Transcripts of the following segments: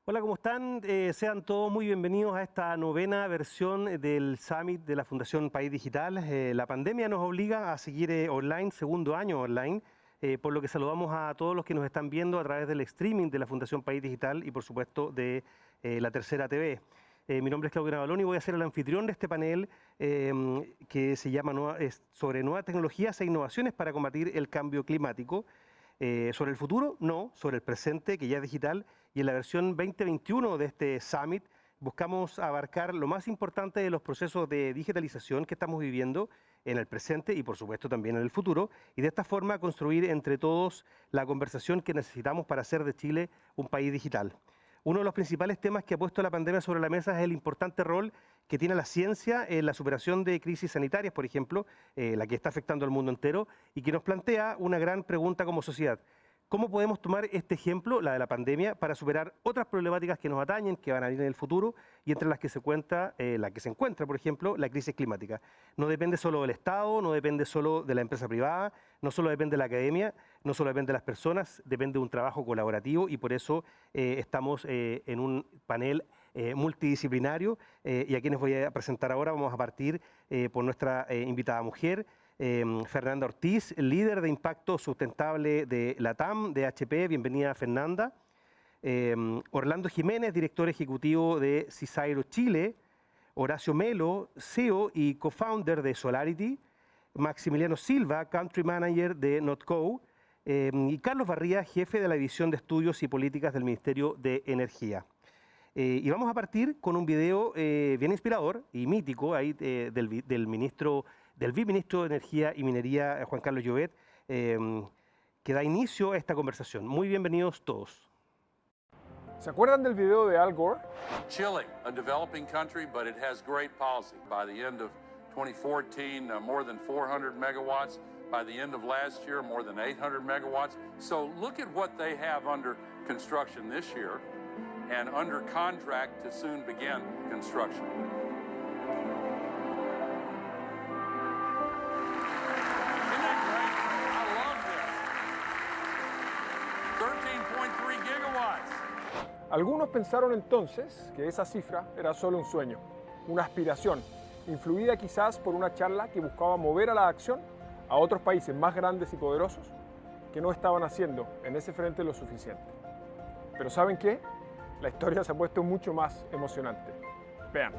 Hola, ¿cómo están? Sean todos muy bienvenidos a esta novena versión del Summit de la Fundación País Digital. La pandemia nos obliga a seguir online, segundo año online, por lo que saludamos a todos los que nos están viendo a través del streaming de la Fundación País Digital y por supuesto de la Tercera TV. Mi nombre es Claudio Navalón y voy a ser el anfitrión de este panel que se llama sobre nuevas tecnologías e innovaciones para combatir el cambio climático. Sobre el futuro, no, sobre el presente, que ya es digital, y en la versión 2021 de este Summit buscamos abarcar lo más importante de los procesos de digitalización que estamos viviendo en el presente y por supuesto también en el futuro, y de esta forma construir entre todos la conversación que necesitamos para hacer de Chile un país digital. Uno de los principales temas que ha puesto la pandemia sobre la mesa es el importante rol que tiene la ciencia en la superación de crisis sanitarias, por ejemplo, la que está afectando al mundo entero, y que nos plantea una gran pregunta como sociedad. ¿Cómo podemos tomar este ejemplo, la de la pandemia, para superar otras problemáticas que nos atañen, que van a venir en el futuro, y entre las que se encuentra, por ejemplo, la crisis climática? No depende solo del Estado, no depende solo de la empresa privada, no solo depende de la academia, no solo depende de las personas, depende de un trabajo colaborativo, y por eso estamos en un panel multidisciplinario, y a quienes voy a presentar ahora. Vamos a partir por nuestra invitada mujer, Fernanda Ortiz, líder de impacto sustentable de LATAM, de HP. Bienvenida, Fernanda. Orlando Jiménez, director ejecutivo de CISAIRO Chile. Horacio Melo, CEO y co-founder de Solarity. Maximiliano Silva, country manager de Notco. Y Carlos Barría, jefe de la división de estudios y políticas del Ministerio de Energía. Y vamos a partir con un video bien inspirador y mítico ahí, del viceministro de Energía y Minería, Juan Carlos Llobet, que da inicio a esta conversación. Muy bienvenidos todos. ¿Se acuerdan del video de Al Gore? Chile, a developing country, but it has great policy. By the end of 2014, more than 400 megawatts. By the end of last year, more than 800 megawatts. So look at what they have under construction this year and under contract to soon begin construction. Isn't that great? I love this. 13.3 gigawatts. Algunos pensaron entonces que esa cifra era solo un sueño, una aspiración, influida quizás por una charla que buscaba mover a la acción a otros países más grandes y poderosos que no estaban haciendo en ese frente lo suficiente. Pero ¿saben qué? La historia se ha puesto mucho más emocionante. Vean.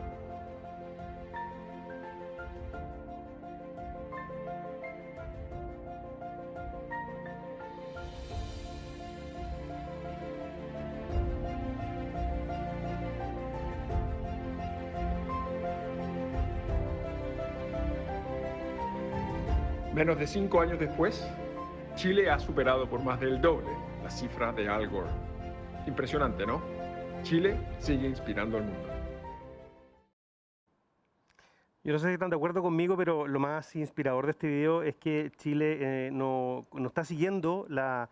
Menos de 5 años después, Chile ha superado por más del doble la cifra de Al Gore. Impresionante, ¿no? Chile sigue inspirando al mundo. Yo no sé si están de acuerdo conmigo, pero lo más inspirador de este video es que Chile no está siguiendo la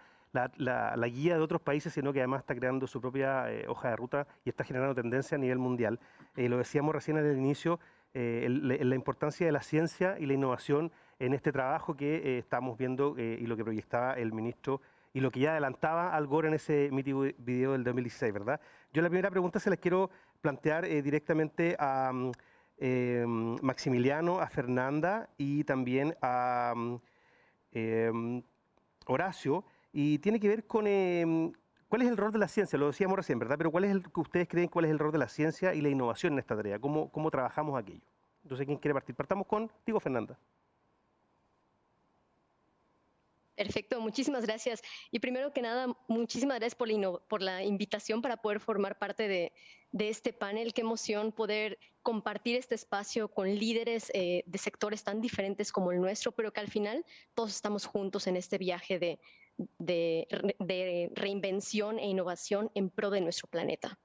guía de otros países, sino que además está creando su propia hoja de ruta y está generando tendencia a nivel mundial. Lo decíamos recién en el inicio, la importancia de la ciencia y la innovación en este trabajo que estamos viendo y lo que proyectaba el ministro y lo que ya adelantaba Al Gore en ese mítico video del 2016, ¿verdad? Yo la primera pregunta se la quiero plantear directamente a Maximiliano, a Fernanda y también a Horacio, y tiene que ver con cuál es el rol de la ciencia. Lo decíamos recién, ¿verdad? Pero ¿cuál es el que ustedes creen, cuál es el rol de la ciencia y la innovación en esta tarea? ¿Cómo trabajamos aquello? Entonces, ¿quién quiere partir? Partamos contigo, Fernanda. Perfecto, muchísimas gracias. Y primero que nada, muchísimas gracias por la invitación para poder formar parte de este panel. Qué emoción poder compartir este espacio con líderes de sectores tan diferentes como el nuestro, pero que al final todos estamos juntos en este viaje de reinvención e innovación en pro de nuestro planeta.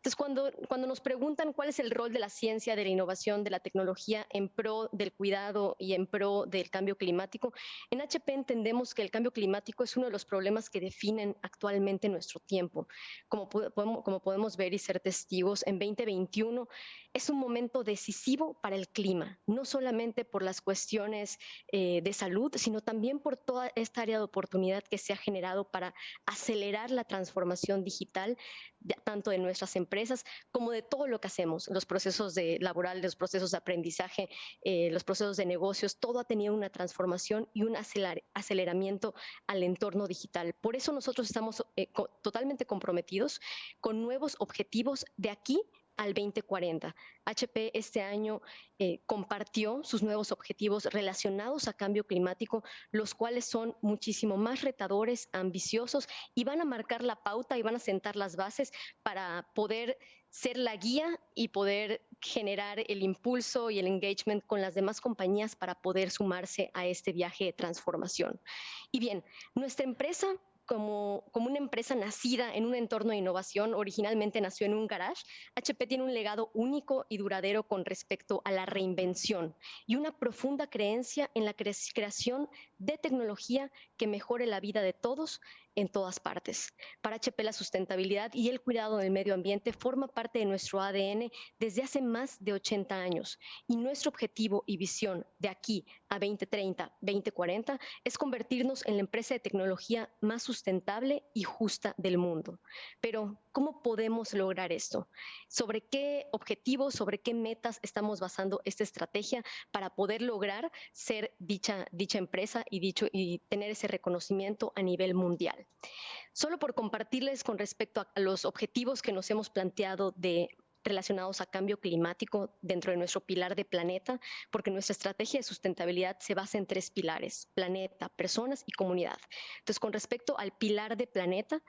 Entonces, cuando nos preguntan cuál es el rol de la ciencia, de la innovación, de la tecnología en pro del cuidado y en pro del cambio climático, en HP entendemos que el cambio climático es uno de los problemas que definen actualmente nuestro tiempo. Como podemos ver y ser testigos, en 2021 es un momento decisivo para el clima, no solamente por las cuestiones de salud, sino también por toda esta área de oportunidad que se ha generado para acelerar la transformación digital, tanto de nuestras empresas como de todo lo que hacemos, los procesos laborales, los procesos de aprendizaje, los procesos de negocios, todo ha tenido una transformación y un aceleramiento al entorno digital. Por eso nosotros estamos totalmente comprometidos con nuevos objetivos de aquí al 2040. HP este año compartió sus nuevos objetivos relacionados a cambio climático, los cuales son muchísimo más retadores, ambiciosos y van a marcar la pauta y van a sentar las bases para poder ser la guía y poder generar el impulso y el engagement con las demás compañías para poder sumarse a este viaje de transformación. Y bien, nuestra empresa, como una empresa nacida en un entorno de innovación, originalmente nació en un garage, HP tiene un legado único y duradero con respecto a la reinvención y una profunda creencia en la creación de tecnología que mejore la vida de todos en todas partes. Para HP la sustentabilidad y el cuidado del medio ambiente forma parte de nuestro ADN desde hace más de 80 años y nuestro objetivo y visión de aquí a 2030, 2040 es convertirnos en la empresa de tecnología más sustentable y justa del mundo. Pero, ¿cómo podemos lograr esto? ¿Sobre qué objetivos, sobre qué metas estamos basando esta estrategia para poder lograr ser dicha empresa y tener ese reconocimiento a nivel mundial? Solo por compartirles con respecto a los objetivos que nos hemos planteado relacionados a cambio climático dentro de nuestro pilar de planeta, porque nuestra estrategia de sustentabilidad se basa en 3 pilares: planeta, personas y comunidad. Entonces, con respecto al pilar de planeta,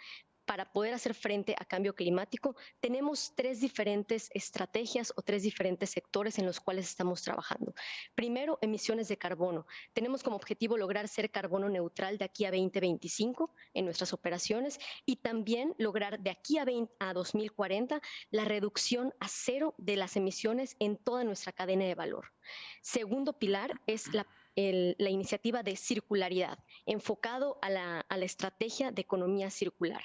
para poder hacer frente a cambio climático, tenemos 3 diferentes estrategias o 3 diferentes sectores en los cuales estamos trabajando. Primero, emisiones de carbono. Tenemos como objetivo lograr ser carbono neutral de aquí a 2025 en nuestras operaciones y también lograr de aquí a 2040 la reducción a 0 de las emisiones en toda nuestra cadena de valor. Segundo pilar es la iniciativa de circularidad, enfocado a la estrategia de economía circular.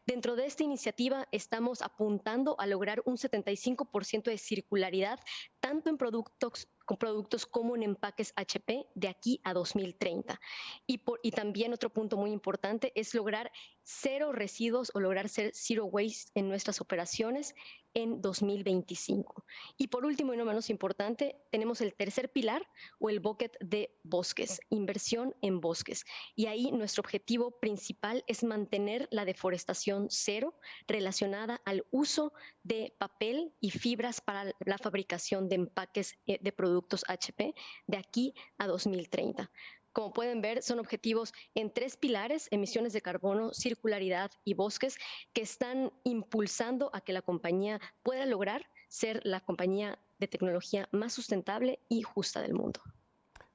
Dentro de esta iniciativa estamos apuntando a lograr un 75% de circularidad, tanto en productos como en empaques HP de aquí a 2030. Y también otro punto muy importante es lograr 0 residuos o lograr ser zero waste en nuestras operaciones en 2025. Y por último y no menos importante, tenemos el tercer pilar o el bucket de bosques, inversión en bosques. Y ahí nuestro objetivo principal es mantener la deforestación 0 relacionada al uso de papel y fibras para la fabricación de empaques de productos HP de aquí a 2030. Como pueden ver, son objetivos en 3 pilares: emisiones de carbono, circularidad y bosques, que están impulsando a que la compañía pueda lograr ser la compañía de tecnología más sustentable y justa del mundo.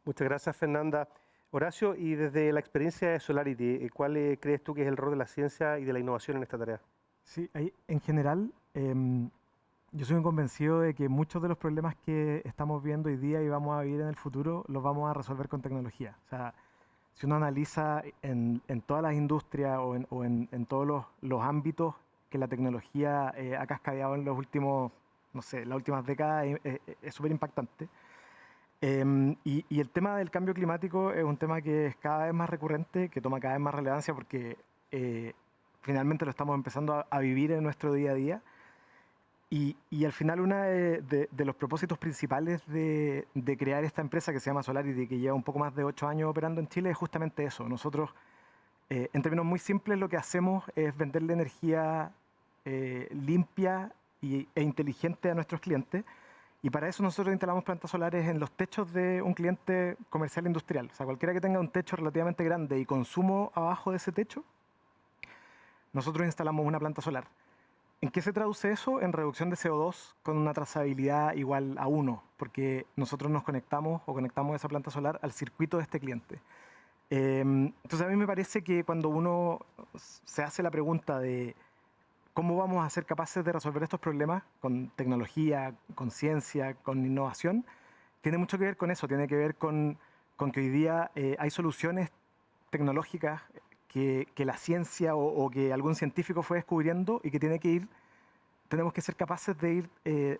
Muchas gracias, Fernanda. Horacio, y desde la experiencia de Solarity, ¿cuál crees tú que es el rol de la ciencia y de la innovación en esta tarea? Sí, en general, yo soy un convencido de que muchos de los problemas que estamos viendo hoy día y vamos a vivir en el futuro los vamos a resolver con tecnología. O sea, si uno analiza en todas las industrias o en todos los ámbitos que la tecnología ha cascadeado en los últimos, no sé, las últimas décadas, es súper impactante. Y el tema del cambio climático es un tema que es cada vez más recurrente, que toma cada vez más relevancia porque finalmente lo estamos empezando a vivir en nuestro día a día. Y al final uno de los propósitos principales de crear esta empresa que se llama Solarity, que lleva un poco más de 8 años operando en Chile, es justamente eso. Nosotros, en términos muy simples, lo que hacemos es venderle energía limpia e inteligente a nuestros clientes. Y para eso nosotros instalamos plantas solares en los techos de un cliente comercial industrial. O sea, cualquiera que tenga un techo relativamente grande y consumo abajo de ese techo, nosotros instalamos una planta solar. ¿En qué se traduce eso? En reducción de CO2 con una trazabilidad igual a 1, porque nosotros nos conectamos esa planta solar al circuito de este cliente. Entonces a mí me parece que cuando uno se hace la pregunta de ¿cómo vamos a ser capaces de resolver estos problemas con tecnología, con ciencia, con innovación? Tiene mucho que ver con eso, tiene que ver con que hoy día hay soluciones tecnológicas que la ciencia o que algún científico fue descubriendo y que tenemos que ser capaces de ir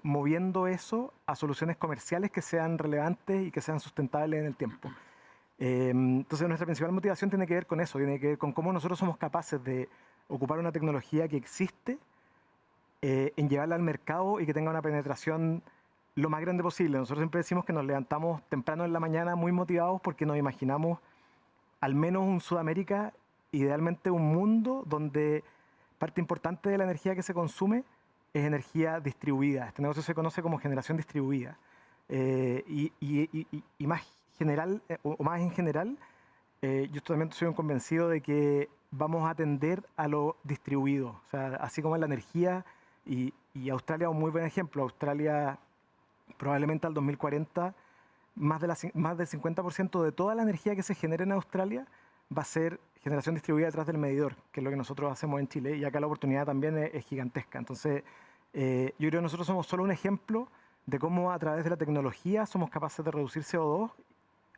moviendo eso a soluciones comerciales que sean relevantes y que sean sustentables en el tiempo. Entonces nuestra principal motivación tiene que ver con eso, tiene que ver con cómo nosotros somos capaces de ocupar una tecnología que existe, en llevarla al mercado y que tenga una penetración lo más grande posible. Nosotros siempre decimos que nos levantamos temprano en la mañana muy motivados porque nos imaginamos al menos un Sudamérica, idealmente un mundo donde parte importante de la energía que se consume es energía distribuida. Este negocio se conoce como generación distribuida. Y más general, o más en general, yo también soy un convencido de que vamos a tender a lo distribuido. O sea, así como en la energía, y Australia es un muy buen ejemplo. Australia probablemente al 2040 más del 50% de toda la energía que se genere en Australia va a ser generación distribuida detrás del medidor, que es lo que nosotros hacemos en Chile, y acá la oportunidad también es gigantesca. Entonces, yo creo que nosotros somos solo un ejemplo de cómo a través de la tecnología somos capaces de reducir CO2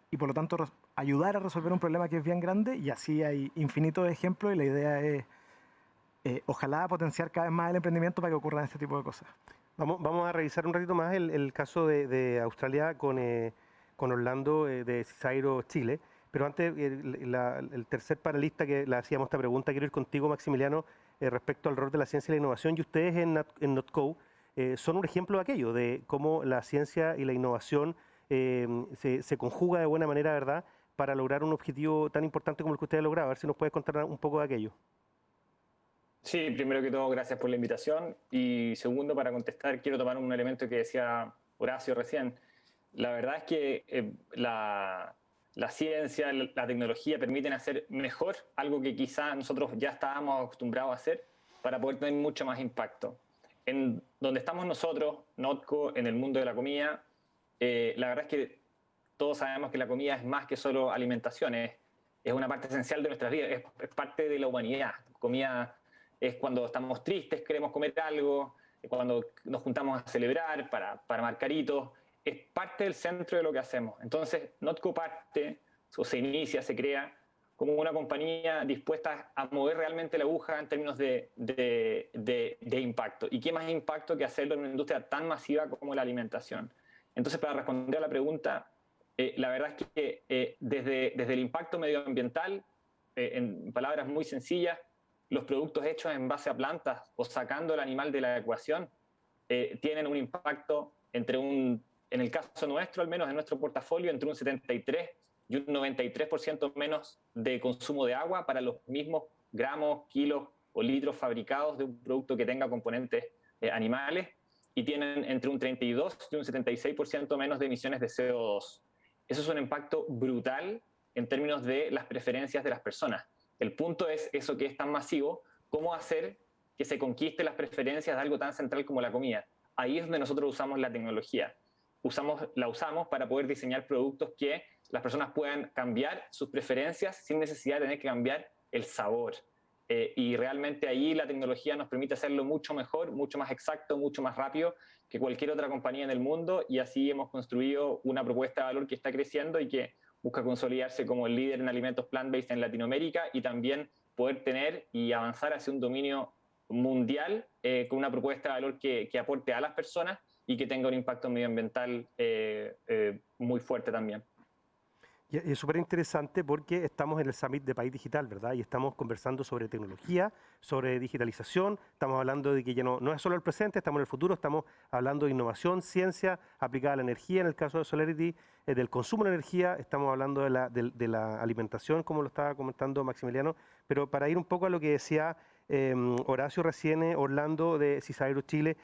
y por lo tanto ayudar a resolver un problema que es bien grande, y así hay infinitos ejemplos, y la idea es ojalá potenciar cada vez más el emprendimiento para que ocurran este tipo de cosas. Vamos a revisar un ratito más el caso de Australia con Orlando de Cisairo Chile. Pero antes, el tercer panelista que le hacíamos esta pregunta, quiero ir contigo, Maximiliano, respecto al rol de la ciencia y la innovación. Y ustedes en NotCo son un ejemplo de aquello, de cómo la ciencia y la innovación se conjuga de buena manera, ¿verdad?, para lograr un objetivo tan importante como el que ustedes han logrado. A ver si nos puedes contar un poco de aquello. Sí, primero que todo, gracias por la invitación. Y segundo, para contestar, quiero tomar un elemento que decía Horacio recién. La verdad es que la ciencia, la tecnología permiten hacer mejor algo que quizá nosotros ya estábamos acostumbrados a hacer para poder tener mucho más impacto. En donde estamos nosotros, NotCo, en el mundo de la comida, la verdad es que todos sabemos que la comida es más que solo alimentación, es una parte esencial de nuestras vidas, es parte de la humanidad. Comida es cuando estamos tristes, queremos comer algo, cuando nos juntamos a celebrar para marcar hitos, es parte del centro de lo que hacemos. Entonces, NotCo parte, o se inicia, se crea como una compañía dispuesta a mover realmente la aguja en términos de impacto. ¿Y qué más impacto que hacerlo en una industria tan masiva como la alimentación? Entonces, para responder a la pregunta, la verdad es que desde el impacto medioambiental, en palabras muy sencillas, los productos hechos en base a plantas o sacando el animal de la ecuación tienen un impacto en el caso nuestro, al menos en nuestro portafolio, entre un 73 y un 93% menos de consumo de agua para los mismos gramos, kilos o litros fabricados de un producto que tenga componentes animales, y tienen entre un 32 y un 76% menos de emisiones de CO2. Eso es un impacto brutal en términos de las preferencias de las personas. El punto es eso que es tan masivo, cómo hacer que se conquiste las preferencias de algo tan central como la comida. Ahí es donde nosotros usamos la tecnología. La usamos para poder diseñar productos que las personas puedan cambiar sus preferencias sin necesidad de tener que cambiar el sabor. Y realmente ahí la tecnología nos permite hacerlo mucho mejor, mucho más exacto, mucho más rápido que cualquier otra compañía en el mundo, y así hemos construido una propuesta de valor que está creciendo y que busca consolidarse como el líder en alimentos plant-based en Latinoamérica, y también poder tener y avanzar hacia un dominio mundial con una propuesta de valor que aporte a las personas y que tenga un impacto medioambiental muy fuerte también. Y es súper interesante porque estamos en el Summit de País Digital, ¿verdad? Y estamos conversando sobre tecnología, sobre digitalización, estamos hablando de que ya no es solo el presente, estamos en el futuro, estamos hablando de innovación, ciencia aplicada a la energía, en el caso de Solarity, del consumo de energía, estamos hablando de la alimentación, como lo estaba comentando Maximiliano, pero para ir un poco a lo que decía Horacio recién, Orlando de Cisairo Chile,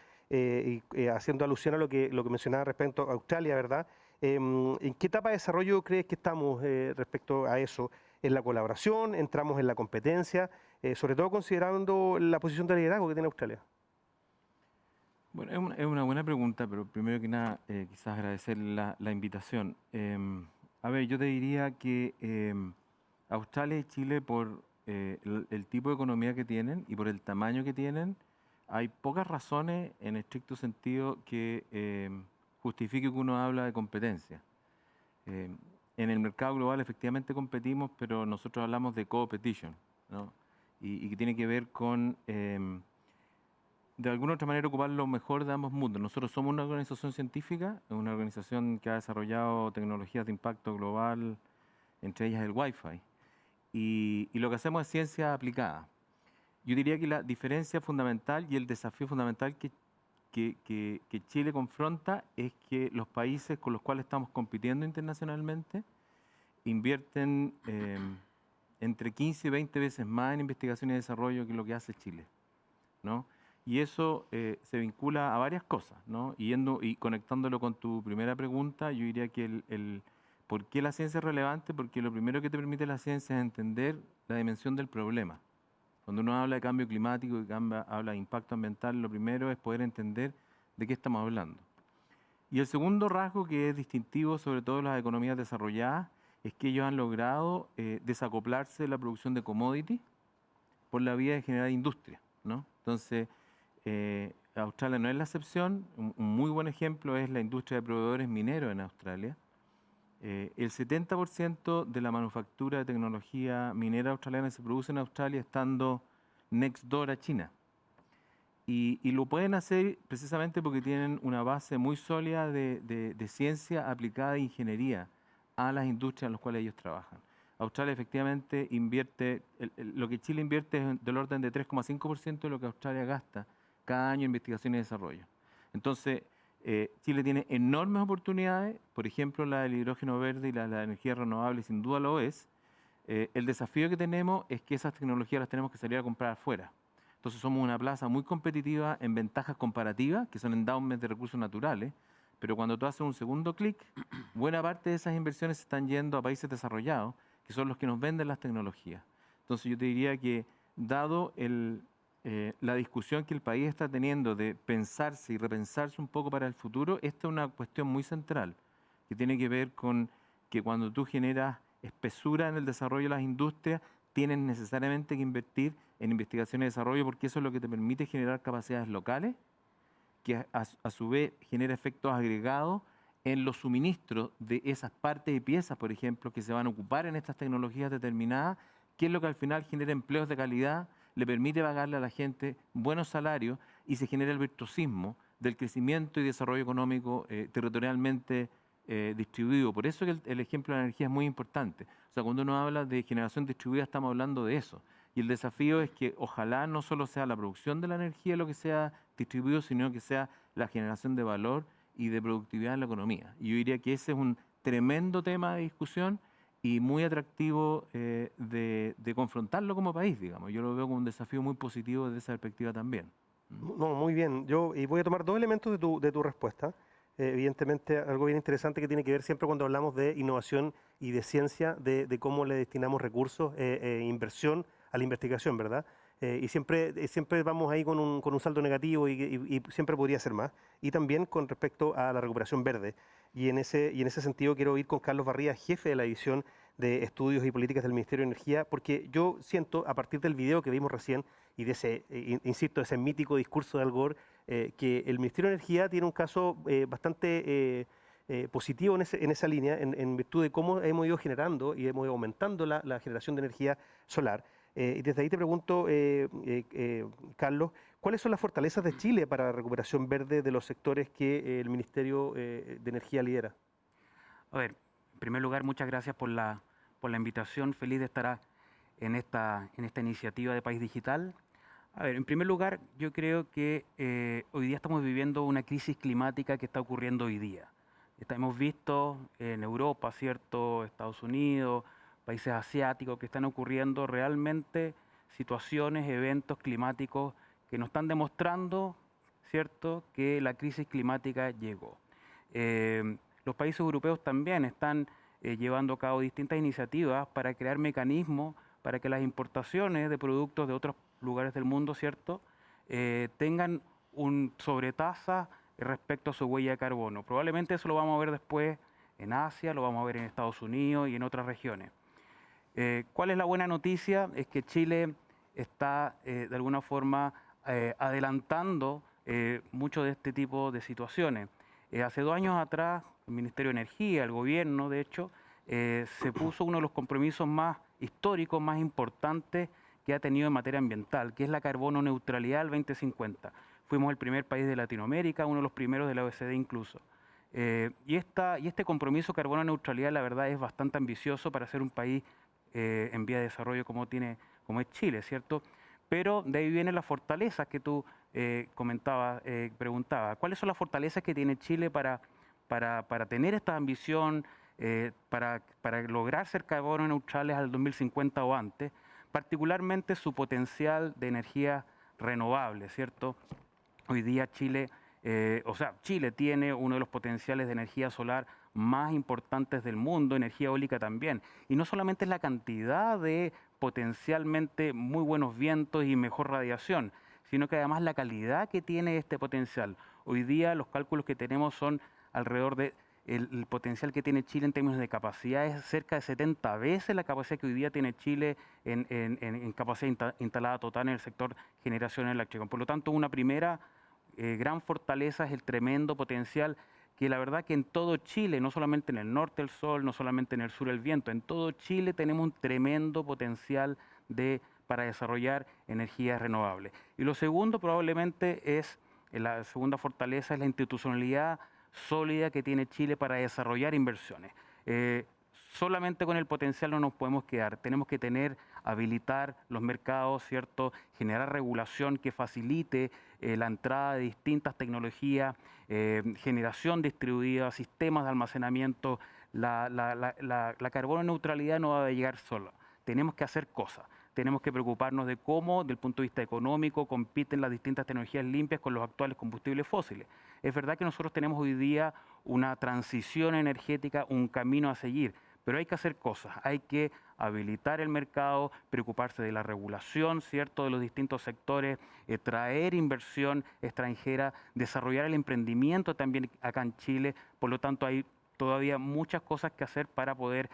haciendo alusión a lo que mencionaba respecto a Australia, ¿verdad? ¿En qué etapa de desarrollo crees que estamos respecto a eso? ¿En la colaboración? ¿Entramos en la competencia? Sobre todo considerando la posición de liderazgo que tiene Australia. Bueno, es una buena pregunta, pero primero que nada, quizás agradecer la invitación. A ver, yo te diría que Australia y Chile, por el tipo de economía que tienen y por el tamaño que tienen, hay pocas razones en estricto sentido que justifique que uno habla de competencia. En el mercado global efectivamente competimos, pero nosotros hablamos de competition, ¿no? Y que tiene que ver con, de alguna u otra manera, ocupar lo mejor de ambos mundos. Nosotros somos una organización científica, una organización que ha desarrollado tecnologías de impacto global, entre ellas el Wi-Fi, y lo que hacemos es ciencia aplicada. Yo diría que la diferencia fundamental y el desafío fundamental que Chile confronta es que los países con los cuales estamos compitiendo internacionalmente invierten entre 15 y 20 veces más en investigación y desarrollo que lo que hace Chile, ¿no? Y eso se vincula a varias cosas, ¿no? Y conectándolo con tu primera pregunta, yo diría que ¿por qué la ciencia es relevante? Porque lo primero que te permite la ciencia es entender la dimensión del problema. Cuando uno habla de cambio climático y habla de impacto ambiental, lo primero es poder entender de qué estamos hablando. Y el segundo rasgo que es distintivo, sobre todo en las economías desarrolladas, es que ellos han logrado desacoplarse de la producción de commodity por la vía de generar industria, ¿no? Entonces, Australia no es la excepción. Un muy buen ejemplo es la industria de proveedores mineros en Australia. El 70% de la manufactura de tecnología minera australiana se produce en Australia estando next door a China. Y lo pueden hacer precisamente porque tienen una base muy sólida de ciencia aplicada e ingeniería a las industrias en las cuales ellos trabajan. Australia efectivamente invierte, lo que Chile invierte es del orden de 3,5% de lo que Australia gasta cada año en investigación y desarrollo. Entonces, Chile tiene enormes oportunidades, por ejemplo, la del hidrógeno verde y la energía renovable, sin duda lo es. El desafío que tenemos es que esas tecnologías las tenemos que salir a comprar afuera. Entonces somos una plaza muy competitiva en ventajas comparativas, que son endowments de recursos naturales, pero cuando tú haces un segundo clic, buena parte de esas inversiones se están yendo a países desarrollados, que son los que nos venden las tecnologías. Entonces yo te diría que, dado la discusión que el país está teniendo de pensarse y repensarse un poco para el futuro, esta es una cuestión muy central, que tiene que ver con que cuando tú generas espesura en el desarrollo de las industrias, tienes necesariamente que invertir en investigación y desarrollo, porque eso es lo que te permite generar capacidades locales, que a su vez genera efectos agregados en los suministros de esas partes y piezas, por ejemplo, que se van a ocupar en estas tecnologías determinadas, que es lo que al final genera empleos de calidad, le permite pagarle a la gente buenos salarios y se genera el virtuosismo del crecimiento y desarrollo económico territorialmente distribuido. Por eso que el ejemplo de la energía es muy importante. O sea, cuando uno habla de generación distribuida estamos hablando de eso. Y el desafío es que ojalá no solo sea la producción de la energía lo que sea distribuido, sino que sea la generación de valor y de productividad en la economía. Y yo diría que ese es un tremendo tema de discusión y muy atractivo de confrontarlo como país, digamos. Yo lo veo como un desafío muy positivo desde esa perspectiva también. No, muy bien. Yo voy a tomar dos elementos de tu respuesta. Evidentemente, algo bien interesante que tiene que ver siempre cuando hablamos de innovación y de ciencia, de cómo le destinamos recursos e inversión a la investigación, ¿verdad? Y siempre vamos ahí con un saldo negativo y siempre podría ser más. Y también con respecto a la recuperación verde. Y en ese sentido quiero ir con Carlos Barría, jefe de la división de Estudios y Políticas del Ministerio de Energía, porque yo siento, a partir del video que vimos recién y de ese, insisto, ese mítico discurso de Al Gore, que el Ministerio de Energía tiene un caso bastante positivo en esa línea, en virtud de cómo hemos ido generando y hemos ido aumentando la generación de energía solar. Y desde ahí te pregunto, Carlos, ¿cuáles son las fortalezas de Chile para la recuperación verde de los sectores que el Ministerio de Energía lidera? A ver, en primer lugar, muchas gracias por la invitación. Feliz de estar en esta iniciativa de País Digital. A ver, en primer lugar, yo creo que hoy día estamos viviendo una crisis climática que está ocurriendo hoy día. Hemos visto en Europa, ¿cierto?, Estados Unidos, países asiáticos, que están ocurriendo realmente situaciones, eventos climáticos que nos están demostrando, ¿cierto?, que la crisis climática llegó. Los países europeos también están llevando a cabo distintas iniciativas para crear mecanismos para que las importaciones de productos de otros lugares del mundo, ¿cierto?, tengan un sobretasa respecto a su huella de carbono. Probablemente eso lo vamos a ver después en Asia, lo vamos a ver en Estados Unidos y en otras regiones. ¿Cuál es la buena noticia? Es que Chile está de alguna forma adelantando mucho de este tipo de situaciones. Hace 2 años atrás, el Ministerio de Energía, el gobierno, de hecho, se puso uno de los compromisos más históricos, más importantes que ha tenido en materia ambiental, que es la carbono neutralidad al 2050. Fuimos el primer país de Latinoamérica, uno de los primeros de la OECD incluso. Y este compromiso carbono neutralidad, la verdad, es bastante ambicioso para ser un país en vía de desarrollo como es Chile, ¿cierto? Pero de ahí vienen las fortalezas que tú comentabas, preguntabas. ¿Cuáles son las fortalezas que tiene Chile para tener esta ambición, para lograr ser carbono neutrales al 2050 o antes? Particularmente su potencial de energía renovable, ¿cierto? Hoy día Chile tiene uno de los potenciales de energía solar más importantes del mundo, energía eólica también. Y no solamente es la cantidad de potencialmente muy buenos vientos y mejor radiación, sino que además la calidad que tiene este potencial. Hoy día los cálculos que tenemos son alrededor de el potencial que tiene Chile en términos de capacidad es cerca de 70 veces la capacidad que hoy día tiene Chile en capacidad instalada total en el sector generación eléctrica. Por lo tanto, una primera gran fortaleza es el tremendo potencial que la verdad que en todo Chile, no solamente en el norte el sol, no solamente en el sur el viento, en todo Chile tenemos un tremendo potencial para desarrollar energías renovables. Y lo segundo probablemente la segunda fortaleza es la institucionalidad sólida que tiene Chile para desarrollar inversiones. Solamente con el potencial no nos podemos quedar, tenemos que habilitar los mercados, ¿cierto? Generar regulación que facilite la entrada de distintas tecnologías, generación distribuida, sistemas de almacenamiento. La carbono neutralidad no va a llegar sola, tenemos que hacer cosas. Tenemos que preocuparnos de cómo, desde el punto de vista económico, compiten las distintas tecnologías limpias con los actuales combustibles fósiles. Es verdad que nosotros tenemos hoy día una transición energética, un camino a seguir, pero hay que hacer cosas, hay que habilitar el mercado, preocuparse de la regulación, ¿cierto?, de los distintos sectores, traer inversión extranjera, desarrollar el emprendimiento también acá en Chile. Por lo tanto, hay todavía muchas cosas que hacer para poder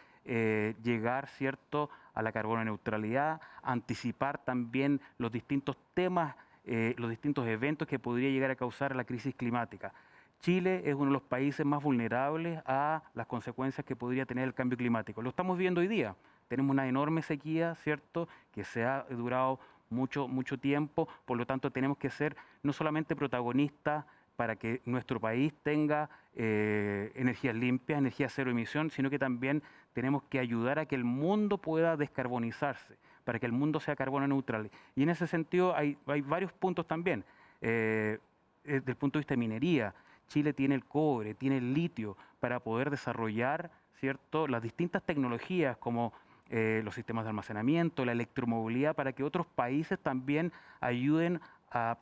llegar, ¿cierto?, a la carbono neutralidad, anticipar también los distintos temas, los distintos eventos que podría llegar a causar la crisis climática. Chile es uno de los países más vulnerables a las consecuencias que podría tener el cambio climático. Lo estamos viendo hoy día. Tenemos una enorme sequía, ¿cierto?, que se ha durado mucho tiempo. Por lo tanto, tenemos que ser no solamente protagonistas para que nuestro país tenga energías limpias, energía cero emisión, sino que también tenemos que ayudar a que el mundo pueda descarbonizarse, para que el mundo sea carbono neutral. Y en ese sentido hay varios puntos también. Desde el punto de vista de minería, Chile tiene el cobre, tiene el litio para poder desarrollar, ¿cierto?, las distintas tecnologías como los sistemas de almacenamiento, la electromovilidad, para que otros países también para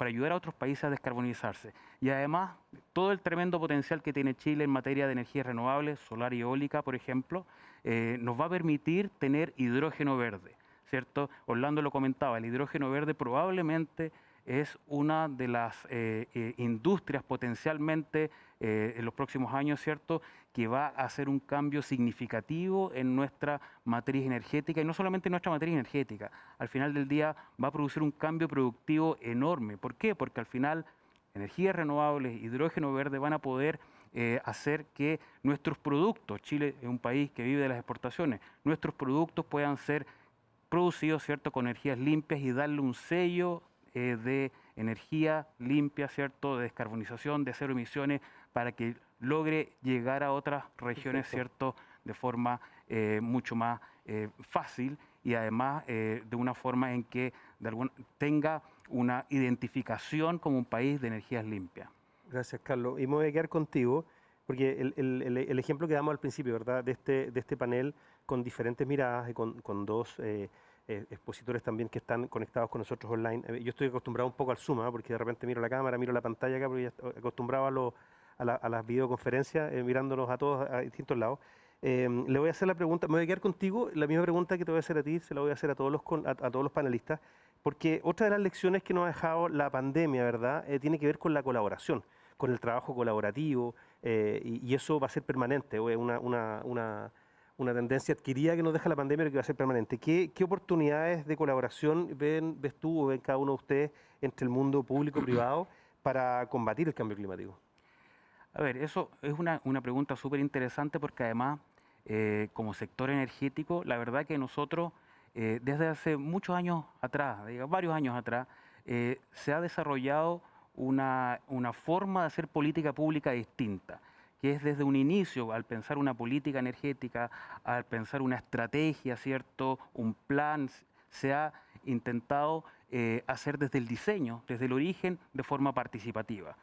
ayudar a otros países a descarbonizarse. Y además, todo el tremendo potencial que tiene Chile en materia de energías renovables, solar y eólica, por ejemplo, nos va a permitir tener hidrógeno verde, ¿cierto? Orlando lo comentaba, el hidrógeno verde probablemente es una de las industrias potencialmente en los próximos años, ¿cierto?, que va a hacer un cambio significativo en nuestra matriz energética, y no solamente en nuestra matriz energética, al final del día va a producir un cambio productivo enorme. ¿Por qué? Porque al final energías renovables, hidrógeno verde van a poder hacer que nuestros productos, Chile es un país que vive de las exportaciones, nuestros productos puedan ser producidos, ¿cierto?, con energías limpias y darle un sello de energía limpia, ¿cierto?, de descarbonización, de cero emisiones, para que logre llegar a otras regiones, ¿cierto?, de forma mucho más fácil y además de una forma en que tenga una identificación como un país de energías limpias. Gracias, Carlos. Y me voy a quedar contigo, porque el ejemplo que damos al principio, ¿verdad?, de este panel con diferentes miradas y con dos expositores también que están conectados con nosotros online. Yo estoy acostumbrado un poco al Zoom, porque de repente miro la cámara, miro la pantalla acá, porque ya estoy acostumbrado a las videoconferencias, mirándonos a todos a distintos lados. Le voy a hacer la pregunta, me voy a quedar contigo, la misma pregunta que te voy a hacer a ti, se la voy a hacer a todos los panelistas, porque otra de las lecciones que nos ha dejado la pandemia, ¿verdad?, tiene que ver con la colaboración, con el trabajo colaborativo, y eso va a ser permanente, una tendencia adquirida que nos deja la pandemia, pero que va a ser permanente. ¿Qué oportunidades de colaboración ves tú o ven cada uno de ustedes entre el mundo público y privado para combatir el cambio climático? A ver, eso es una pregunta súper interesante porque además, como sector energético, la verdad que nosotros, desde hace muchos años atrás, varios años atrás, se ha desarrollado una forma de hacer política pública distinta, que es desde un inicio, al pensar una política energética, al pensar una estrategia, ¿cierto? Un plan, se ha intentado hacer desde el diseño, desde el origen, de forma participativa.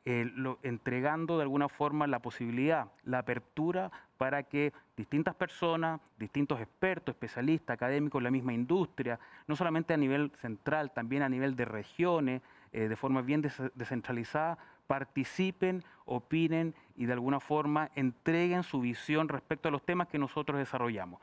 Entregando de alguna forma la posibilidad, la apertura para que distintas personas, distintos expertos, especialistas, académicos, la misma industria, no solamente a nivel central, también a nivel de regiones, de forma bien descentralizada, participen, opinen y de alguna forma entreguen su visión respecto a los temas que nosotros desarrollamos.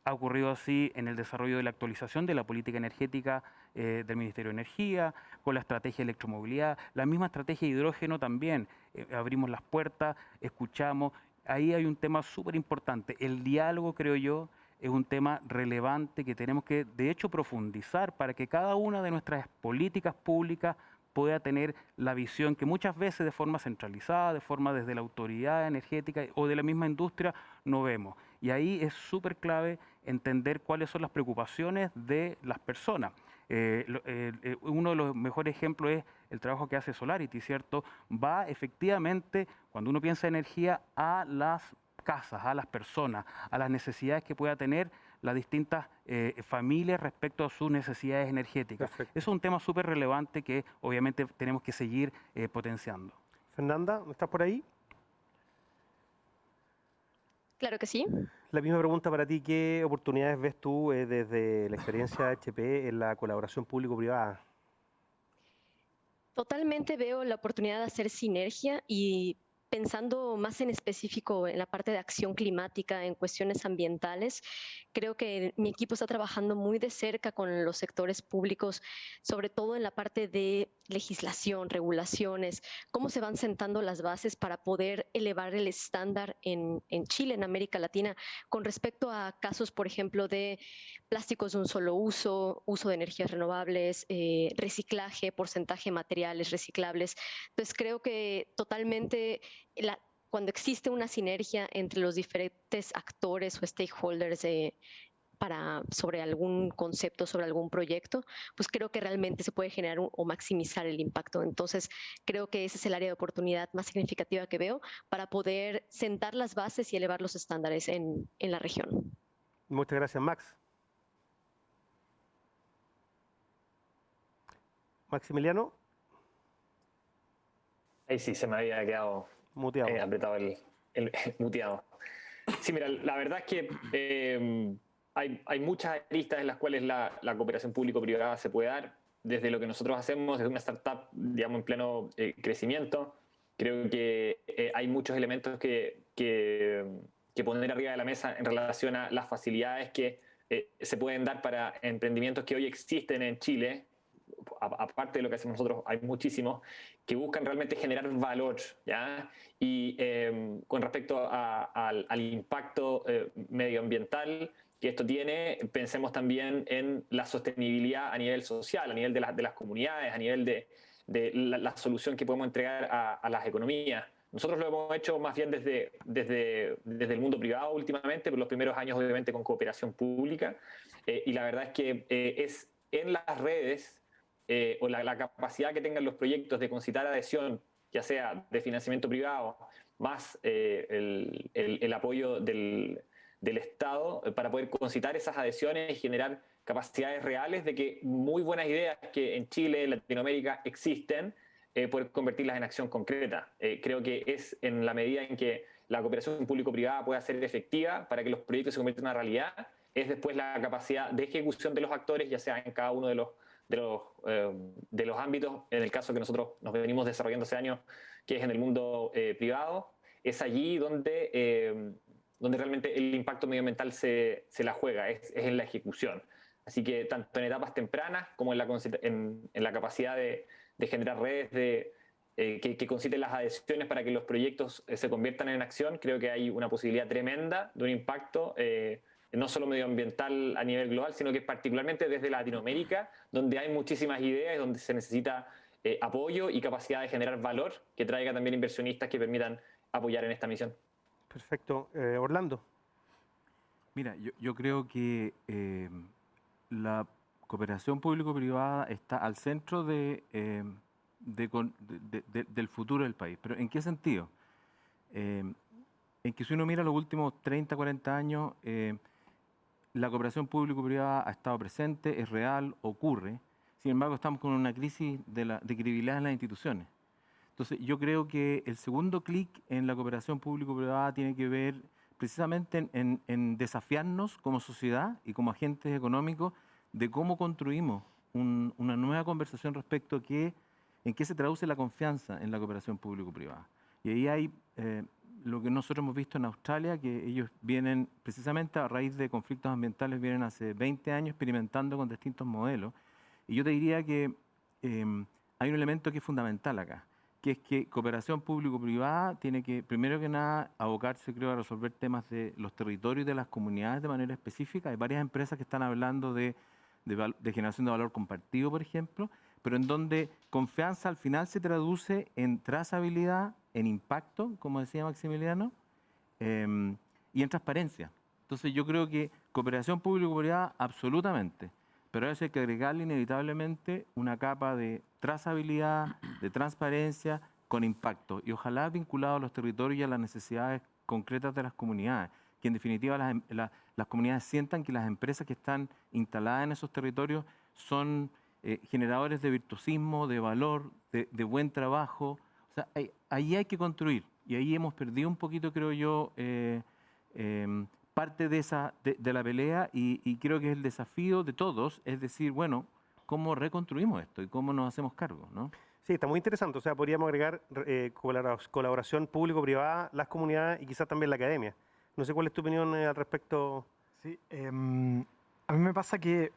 Ha ocurrido así en el desarrollo de la actualización de la política energética del Ministerio de Energía, con la estrategia de electromovilidad, la misma estrategia de hidrógeno también. Abrimos las puertas, escuchamos. Ahí hay un tema súper importante. El diálogo, creo yo, es un tema relevante que tenemos que, de hecho, profundizar para que cada una de nuestras políticas públicas pueda tener la visión que muchas veces de forma centralizada, de forma desde la autoridad energética o de la misma industria, no vemos. Y ahí es súper clave entender cuáles son las preocupaciones de las personas. Uno de los mejores ejemplos es el trabajo que hace Solarity, ¿cierto? Va efectivamente, cuando uno piensa en energía, a las casas, a las personas, a las necesidades que pueda tener las distintas familias respecto a sus necesidades energéticas. Perfecto. Eso es un tema súper relevante que obviamente tenemos que seguir potenciando. Fernanda, ¿estás por ahí? Claro que sí. La misma pregunta para ti, ¿qué oportunidades ves tú desde la experiencia de HP en la colaboración público-privada? Totalmente veo la oportunidad de hacer sinergia y pensando más en específico en la parte de acción climática, en cuestiones ambientales, creo que mi equipo está trabajando muy de cerca con los sectores públicos, sobre todo en la parte de legislación, regulaciones, cómo se van sentando las bases para poder elevar el estándar en Chile, en América Latina, con respecto a casos, por ejemplo, de plásticos de un solo uso, uso de energías renovables, reciclaje, porcentaje de materiales reciclables. Entonces creo que totalmente cuando existe una sinergia entre los diferentes actores o stakeholders sobre algún concepto, sobre algún proyecto, pues creo que realmente se puede generar o maximizar el impacto. Entonces, creo que ese es el área de oportunidad más significativa que veo para poder sentar las bases y elevar los estándares en la región. Muchas gracias, Max. Maximiliano. Ahí sí, se me había quedado Muteado. apretado el muteado. Sí, mira, la verdad es que hay muchas aristas en las cuales la cooperación público-privada se puede dar. Desde lo que nosotros hacemos, desde una startup, digamos, en pleno crecimiento, creo que hay muchos elementos que poner arriba de la mesa en relación a las facilidades que se pueden dar para emprendimientos que hoy existen en Chile. Aparte de lo que hacemos nosotros, hay muchísimos que buscan realmente generar valor, ¿ya? Y con respecto al impacto medioambiental que esto tiene, pensemos también en la sostenibilidad a nivel social, a nivel de las comunidades, a nivel de la solución que podemos entregar a las economías. Nosotros lo hemos hecho más bien desde el mundo privado últimamente, pero los primeros años obviamente con cooperación pública, y la verdad es que es en las redes o la capacidad que tengan los proyectos de concitar adhesión, ya sea de financiamiento privado, más el apoyo del Estado, para poder concitar esas adhesiones y generar capacidades reales de que muy buenas ideas que en Chile, en Latinoamérica existen, poder convertirlas en acción concreta. Creo que es en la medida en que la cooperación público-privada pueda ser efectiva para que los proyectos se conviertan en una realidad, es después la capacidad de ejecución de los actores, ya sea en cada uno de los ámbitos. En el caso que nosotros nos venimos desarrollando hace años, que es en el mundo privado, es allí donde realmente el impacto medioambiental se la juega, es en la ejecución. Así que tanto en etapas tempranas como en la capacidad de generar redes que conciten las adhesiones para que los proyectos se conviertan en acción, creo que hay una posibilidad tremenda de un impacto no solo medioambiental a nivel global, sino que particularmente desde Latinoamérica, donde hay muchísimas ideas, donde se necesita apoyo y capacidad de generar valor que traiga también inversionistas que permitan apoyar en esta misión. Perfecto. Orlando. Mira, yo creo que la cooperación público-privada está al centro del futuro del país. ¿Pero en qué sentido? En que si uno mira los últimos 30, 40 años, la cooperación público-privada ha estado presente, es real, ocurre. Sin embargo, estamos con una crisis de credibilidad en las instituciones. Entonces, yo creo que el segundo clic en la cooperación público-privada tiene que ver precisamente en desafiarnos como sociedad y como agentes económicos de cómo construimos una nueva conversación respecto a en qué se traduce la confianza en la cooperación público-privada. Y ahí hay lo que nosotros hemos visto en Australia, que ellos vienen precisamente a raíz de conflictos ambientales, vienen hace 20 años experimentando con distintos modelos. Y yo te diría que hay un elemento que es fundamental acá, que es que cooperación público-privada tiene que, primero que nada, abocarse, creo, a resolver temas de los territorios y de las comunidades de manera específica. Hay varias empresas que están hablando de generación de valor compartido, por ejemplo, pero en donde confianza al final se traduce en trazabilidad, en impacto, como decía Maximiliano, y en transparencia. Entonces yo creo que cooperación público-privada, absolutamente, pero a eso hay que agregarle inevitablemente una capa de trazabilidad, de transparencia, con impacto, y ojalá vinculado a los territorios y a las necesidades concretas de las comunidades, que en definitiva las comunidades sientan que las empresas que están instaladas en esos territorios son generadores de virtuosismo, de valor, de buen trabajo. O sea, ahí hay que construir, y ahí hemos perdido un poquito, creo yo, parte de la pelea, y creo que es el desafío de todos, es decir, bueno, ¿cómo reconstruimos esto y cómo nos hacemos cargo, ¿no? Sí, está muy interesante. O sea, podríamos agregar colaboración público-privada, las comunidades y quizás también la academia. No sé cuál es tu opinión al respecto. Sí, a mí me pasa que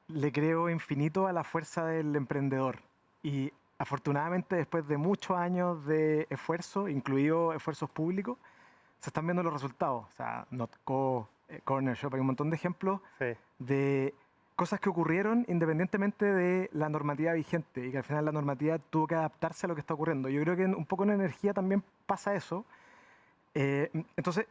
le creo infinito a la fuerza del emprendedor. Y afortunadamente, después de muchos años de esfuerzo, incluidos esfuerzos públicos, se están viendo los resultados. O sea, Notco, Corner Shop, hay un montón de ejemplos de cosas que ocurrieron independientemente de la normativa vigente, y que al final la normativa tuvo que adaptarse a lo que está ocurriendo. Yo creo que un poco en energía también pasa eso. Entonces,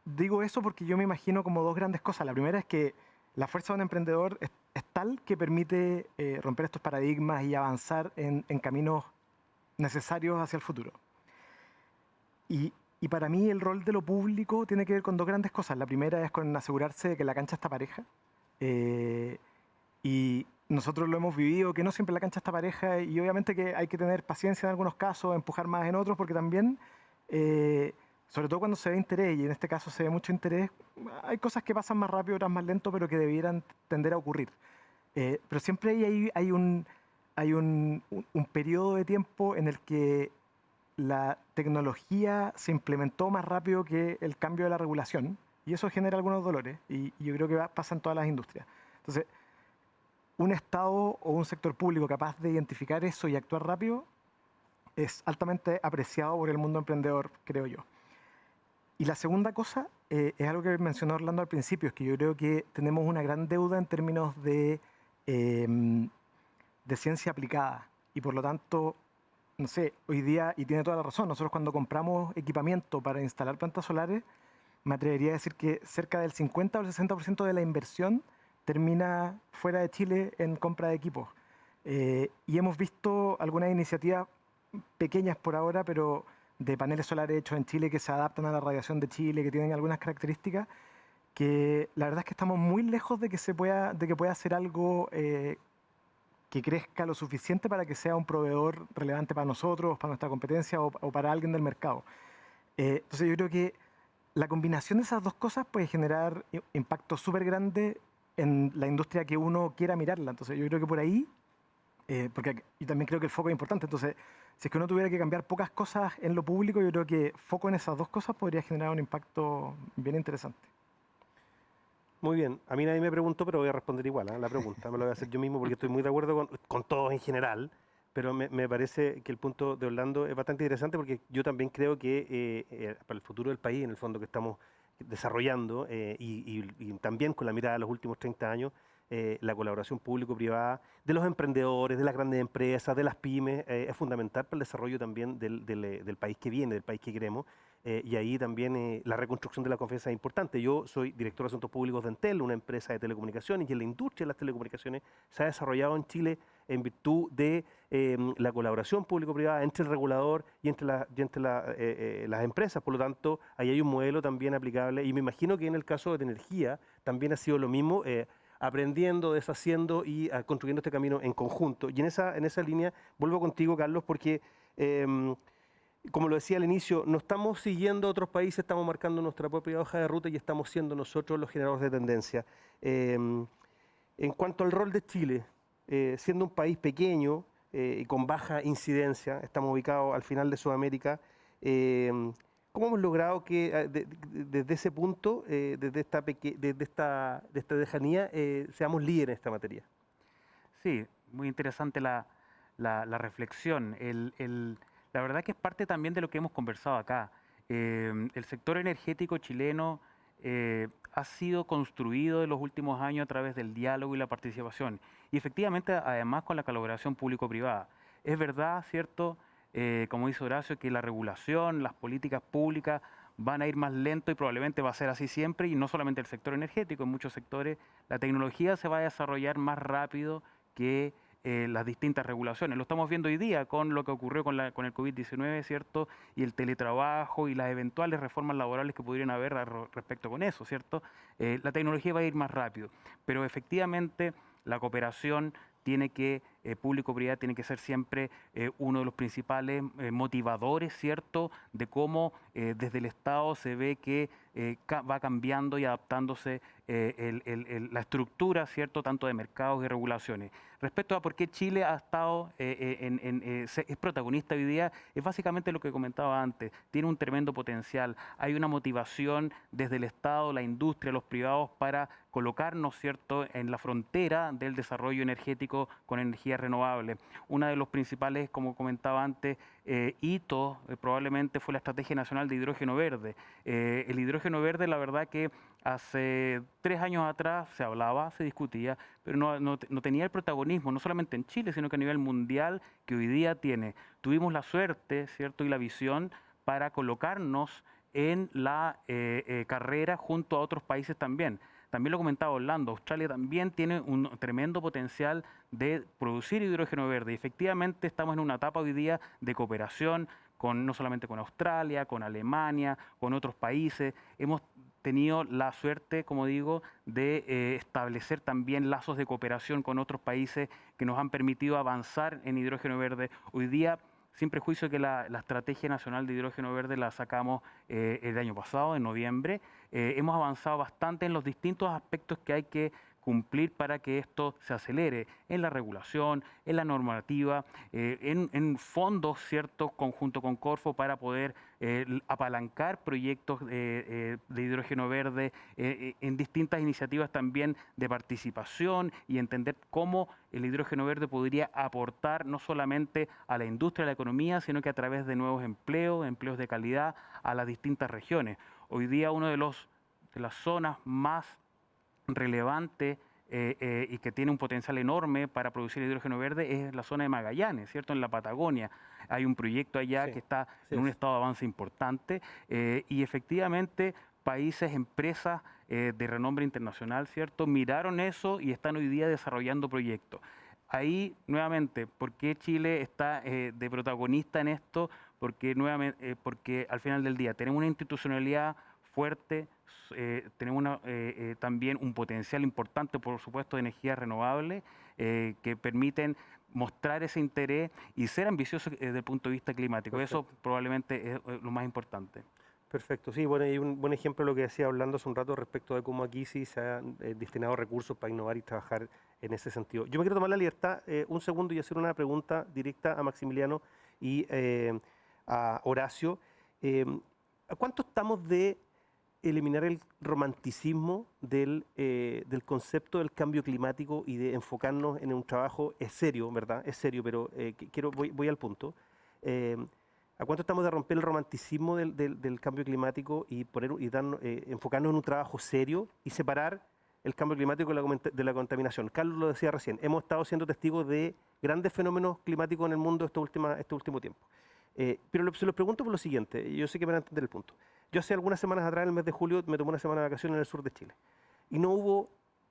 digo eso porque yo me imagino como dos grandes cosas. La primera es que la fuerza de un emprendedor es tal que permite romper estos paradigmas y avanzar en caminos necesarios hacia el futuro. Y para mí el rol de lo público tiene que ver con dos grandes cosas. La primera es con asegurarse de que la cancha está pareja. Y nosotros lo hemos vivido, que no siempre la cancha está pareja, y obviamente que hay que tener paciencia en algunos casos, empujar más en otros, porque también, sobre todo cuando se ve interés, y en este caso se ve mucho interés, hay cosas que pasan más rápido, otras más lento, pero que debieran tender a ocurrir. Pero siempre hay un periodo de tiempo en el que la tecnología se implementó más rápido que el cambio de la regulación, y eso genera algunos dolores, y yo creo que pasa en todas las industrias. Entonces, un Estado o un sector público capaz de identificar eso y actuar rápido es altamente apreciado por el mundo emprendedor, creo yo. Y la segunda cosa es algo que mencionó Orlando al principio, es que yo creo que tenemos una gran deuda en términos de ciencia aplicada, y por lo tanto, no sé, hoy día, y tiene toda la razón, nosotros cuando compramos equipamiento para instalar plantas solares, me atrevería a decir que cerca del 50 o el 60% de la inversión termina fuera de Chile en compra de equipos. Y hemos visto algunas iniciativas pequeñas por ahora, pero de paneles solares hechos en Chile que se adaptan a la radiación de Chile, que tienen algunas características, que la verdad es que estamos muy lejos de que pueda ser algo que crezca lo suficiente para que sea un proveedor relevante para nosotros, para nuestra competencia o para alguien del mercado. Entonces yo creo que la combinación de esas dos cosas puede generar impacto súper grande en la industria que uno quiera mirarla. Entonces yo creo que por ahí, porque yo también creo que el foco es importante, entonces si es que uno tuviera que cambiar pocas cosas en lo público, yo creo que foco en esas dos cosas podría generar un impacto bien interesante. Muy bien, a mí nadie me preguntó, pero voy a responder igual la pregunta, me lo voy a hacer yo mismo porque estoy muy de acuerdo con todos en general, pero me parece que el punto de Orlando es bastante interesante porque yo también creo que para el futuro del país, en el fondo que estamos desarrollando y también con la mirada a los últimos 30 años, la colaboración público-privada de los emprendedores, de las grandes empresas, de las pymes, es fundamental para el desarrollo también del país que viene, del país que queremos. Y ahí también la reconstrucción de la confianza es importante. Yo soy director de Asuntos Públicos de Entel, una empresa de telecomunicaciones, y en la industria de las telecomunicaciones se ha desarrollado en Chile en virtud de la colaboración público-privada entre el regulador y entre las empresas. Por lo tanto, ahí hay un modelo también aplicable y me imagino que en el caso de energía también ha sido lo mismo, aprendiendo, deshaciendo y construyendo este camino en conjunto. Y en esa línea vuelvo contigo, Carlos, porque como lo decía al inicio, no estamos siguiendo a otros países, estamos marcando nuestra propia hoja de ruta y estamos siendo nosotros los generadores de tendencia. En cuanto al rol de Chile, siendo un país pequeño y con baja incidencia, estamos ubicados al final de Sudamérica, ¿cómo hemos logrado que desde ese punto, desde esta lejanía, seamos líderes en esta materia? Sí, muy interesante la reflexión. La verdad que es parte también de lo que hemos conversado acá. El sector energético chileno ha sido construido en los últimos años a través del diálogo y la participación. Y efectivamente, además, con la colaboración público-privada. Es verdad, ¿cierto? Como dice Horacio, que la regulación, las políticas públicas van a ir más lento y probablemente va a ser así siempre, y no solamente el sector energético, en muchos sectores la tecnología se va a desarrollar más rápido que las distintas regulaciones. Lo estamos viendo hoy día con lo que ocurrió con el COVID-19, ¿cierto? Y el teletrabajo y las eventuales reformas laborales que pudieran haber respecto con eso, ¿cierto? La tecnología va a ir más rápido, pero efectivamente la cooperación público-privada tiene que ser siempre uno de los principales motivadores, ¿cierto?, de cómo desde el Estado se ve que va cambiando y adaptándose la estructura, ¿cierto?, tanto de mercados y regulaciones. Respecto a por qué Chile ha estado es protagonista hoy día, es básicamente lo que comentaba antes. Tiene un tremendo potencial. Hay una motivación desde el Estado, la industria, los privados para colocarnos, ¿cierto?, en la frontera del desarrollo energético con energías renovables. Una de los principales, como comentaba antes, hitos probablemente fue la Estrategia Nacional de Hidrógeno Verde. El hidrógeno verde, la verdad que hace 3 años atrás se hablaba, se discutía, pero no tenía el protagonismo, no solamente en Chile, sino que a nivel mundial, que hoy día tiene. Tuvimos la suerte, ¿cierto?, y la visión para colocarnos en la carrera junto a otros países también. También lo comentaba Orlando, Australia también tiene un tremendo potencial de producir hidrógeno verde. Y efectivamente estamos en una etapa hoy día de cooperación no solamente con Australia, con Alemania, con otros países. Hemos tenido la suerte, como digo, de establecer también lazos de cooperación con otros países que nos han permitido avanzar en hidrógeno verde. Hoy día, sin prejuicio que la Estrategia Nacional de Hidrógeno Verde la sacamos el año pasado, en noviembre, hemos avanzado bastante en los distintos aspectos que hay que cumplir para que esto se acelere, en la regulación, en la normativa, en fondos, ¿cierto?, conjunto con Corfo para poder apalancar proyectos de hidrógeno verde, en distintas iniciativas también de participación y entender cómo el hidrógeno verde podría aportar no solamente a la industria, a la economía, sino que a través de nuevos empleos de calidad a las distintas regiones. Hoy día uno de las zonas más relevante y que tiene un potencial enorme para producir hidrógeno verde es la zona de Magallanes, ¿cierto?, en la Patagonia. Hay un proyecto allá que está en un estado de avance importante y efectivamente países, empresas de renombre internacional, ¿cierto?, miraron eso y están hoy día desarrollando proyectos. Ahí, nuevamente, ¿por qué Chile está de protagonista en esto? Porque al final del día tenemos una institucionalidad fuerte, tenemos también un potencial importante, por supuesto, de energías renovables que permiten mostrar ese interés y ser ambiciosos desde el punto de vista climático. Perfecto. Eso probablemente es lo más importante. Perfecto, sí, bueno, y un buen ejemplo de lo que decía Orlando hace un rato respecto de cómo aquí sí se han destinado recursos para innovar y trabajar en ese sentido. Yo me quiero tomar la libertad un segundo y hacer una pregunta directa a Maximiliano y a Horacio. ¿A cuánto estamos de eliminar el romanticismo del concepto del cambio climático y de enfocarnos en un trabajo. Es serio, ¿verdad? Es serio, pero voy al punto. ¿A cuánto estamos de romper el romanticismo del cambio climático y enfocarnos en un trabajo serio y separar el cambio climático de la contaminación? Carlos lo decía recién, hemos estado siendo testigos de grandes fenómenos climáticos en el mundo este último tiempo. Pero se los pregunto por lo siguiente, yo sé que van a entender el punto. Yo hace algunas semanas atrás, en el mes de julio, me tomé una semana de vacaciones en el sur de Chile. Y no hubo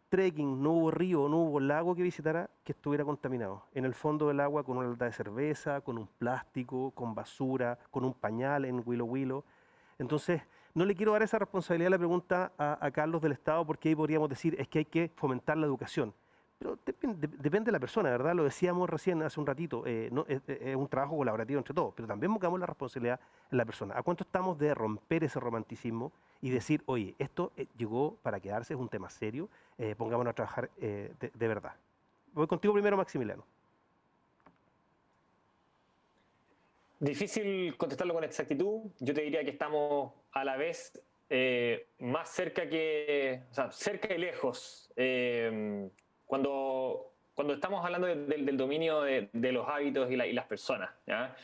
trekking, no hubo río, no hubo lago que visitara que estuviera contaminado. En el fondo del agua con una lata de cerveza, con un plástico, con basura, con un pañal en Huilo Huilo. Entonces, no le quiero dar esa responsabilidad a la pregunta a Carlos del Estado, porque ahí podríamos decir es que hay que fomentar la educación. Pero depende de la persona, ¿verdad? Lo decíamos recién hace un ratito, es un trabajo colaborativo entre todos, pero también buscamos la responsabilidad en la persona. ¿A cuánto estamos de romper ese romanticismo y decir, oye, esto llegó para quedarse, es un tema serio, pongámonos a trabajar de verdad? Voy contigo primero, Maximiliano. Difícil contestarlo con exactitud. Yo te diría que estamos a la vez más cerca cerca y lejos. Cuando estamos hablando del dominio de los hábitos y las personas, ¿ya?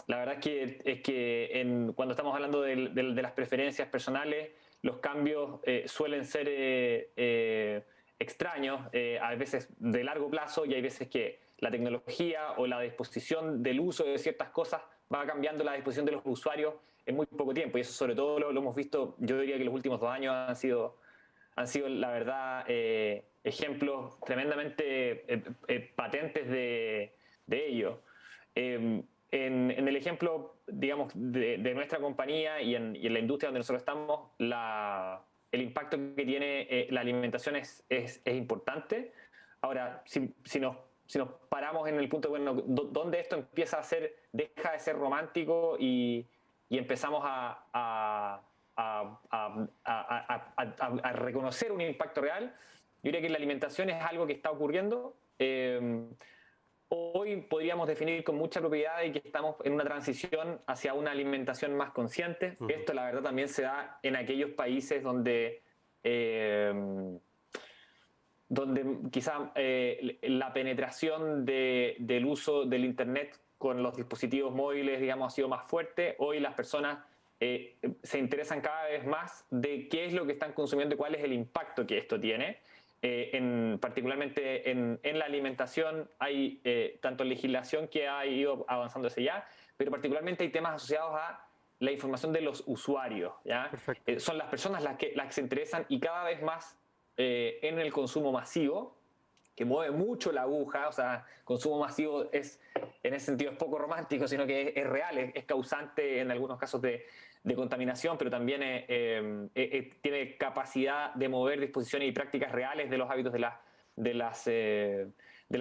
La verdad es que cuando estamos hablando de las preferencias personales, los cambios suelen ser extraños, a veces de largo plazo, y hay veces que la tecnología o la disposición del uso de ciertas cosas va cambiando la disposición de los usuarios en muy poco tiempo, y eso sobre todo lo hemos visto. Yo diría que los últimos 2 años han sido la verdad ejemplos tremendamente patentes de ello. En el ejemplo, digamos, de nuestra compañía y en la industria donde nosotros estamos, el impacto que tiene la alimentación es importante. Ahora, si nos paramos en el punto, bueno, donde esto deja de ser romántico y empezamos a reconocer un impacto real, yo diría que la alimentación es algo que está ocurriendo. Hoy podríamos definir con mucha propiedad de que estamos en una transición hacia una alimentación más consciente. Esto, la verdad, también se da en aquellos países donde quizá la penetración del uso del Internet con los dispositivos móviles, digamos, ha sido más fuerte. Hoy las personas se interesan cada vez más de qué es lo que están consumiendo y cuál es el impacto que esto tiene. Particularmente en la alimentación hay tanto legislación que ha ido avanzando hacia allá, pero particularmente hay temas asociados a la información de los usuarios, ¿ya? Son las personas las que se interesan, y cada vez más en el consumo masivo, que mueve mucho la aguja. O sea, consumo masivo en ese sentido es poco romántico, sino que es real, es causante en algunos casos de contaminación, pero también tiene capacidad de mover disposiciones y prácticas reales de los hábitos de las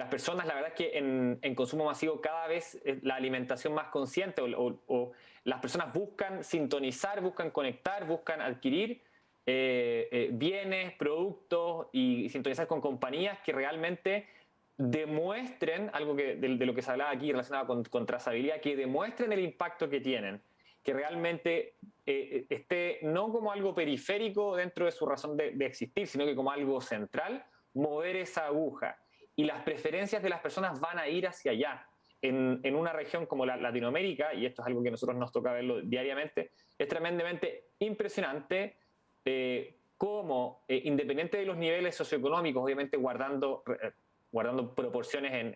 personas. La verdad es que en consumo masivo cada vez la alimentación más consciente o las personas buscan sintonizar, buscan conectar, buscan adquirir bienes, productos y sintonizar con compañías que realmente demuestren algo de lo que se hablaba aquí relacionado con trazabilidad, que demuestren el impacto que tienen, que realmente esté no como algo periférico dentro de su razón de existir, sino que como algo central, mover esa aguja. Y las preferencias de las personas van a ir hacia allá. En una región como Latinoamérica, y esto es algo que a nosotros nos toca verlo diariamente, es tremendamente impresionante cómo, independiente de los niveles socioeconómicos, obviamente guardando proporciones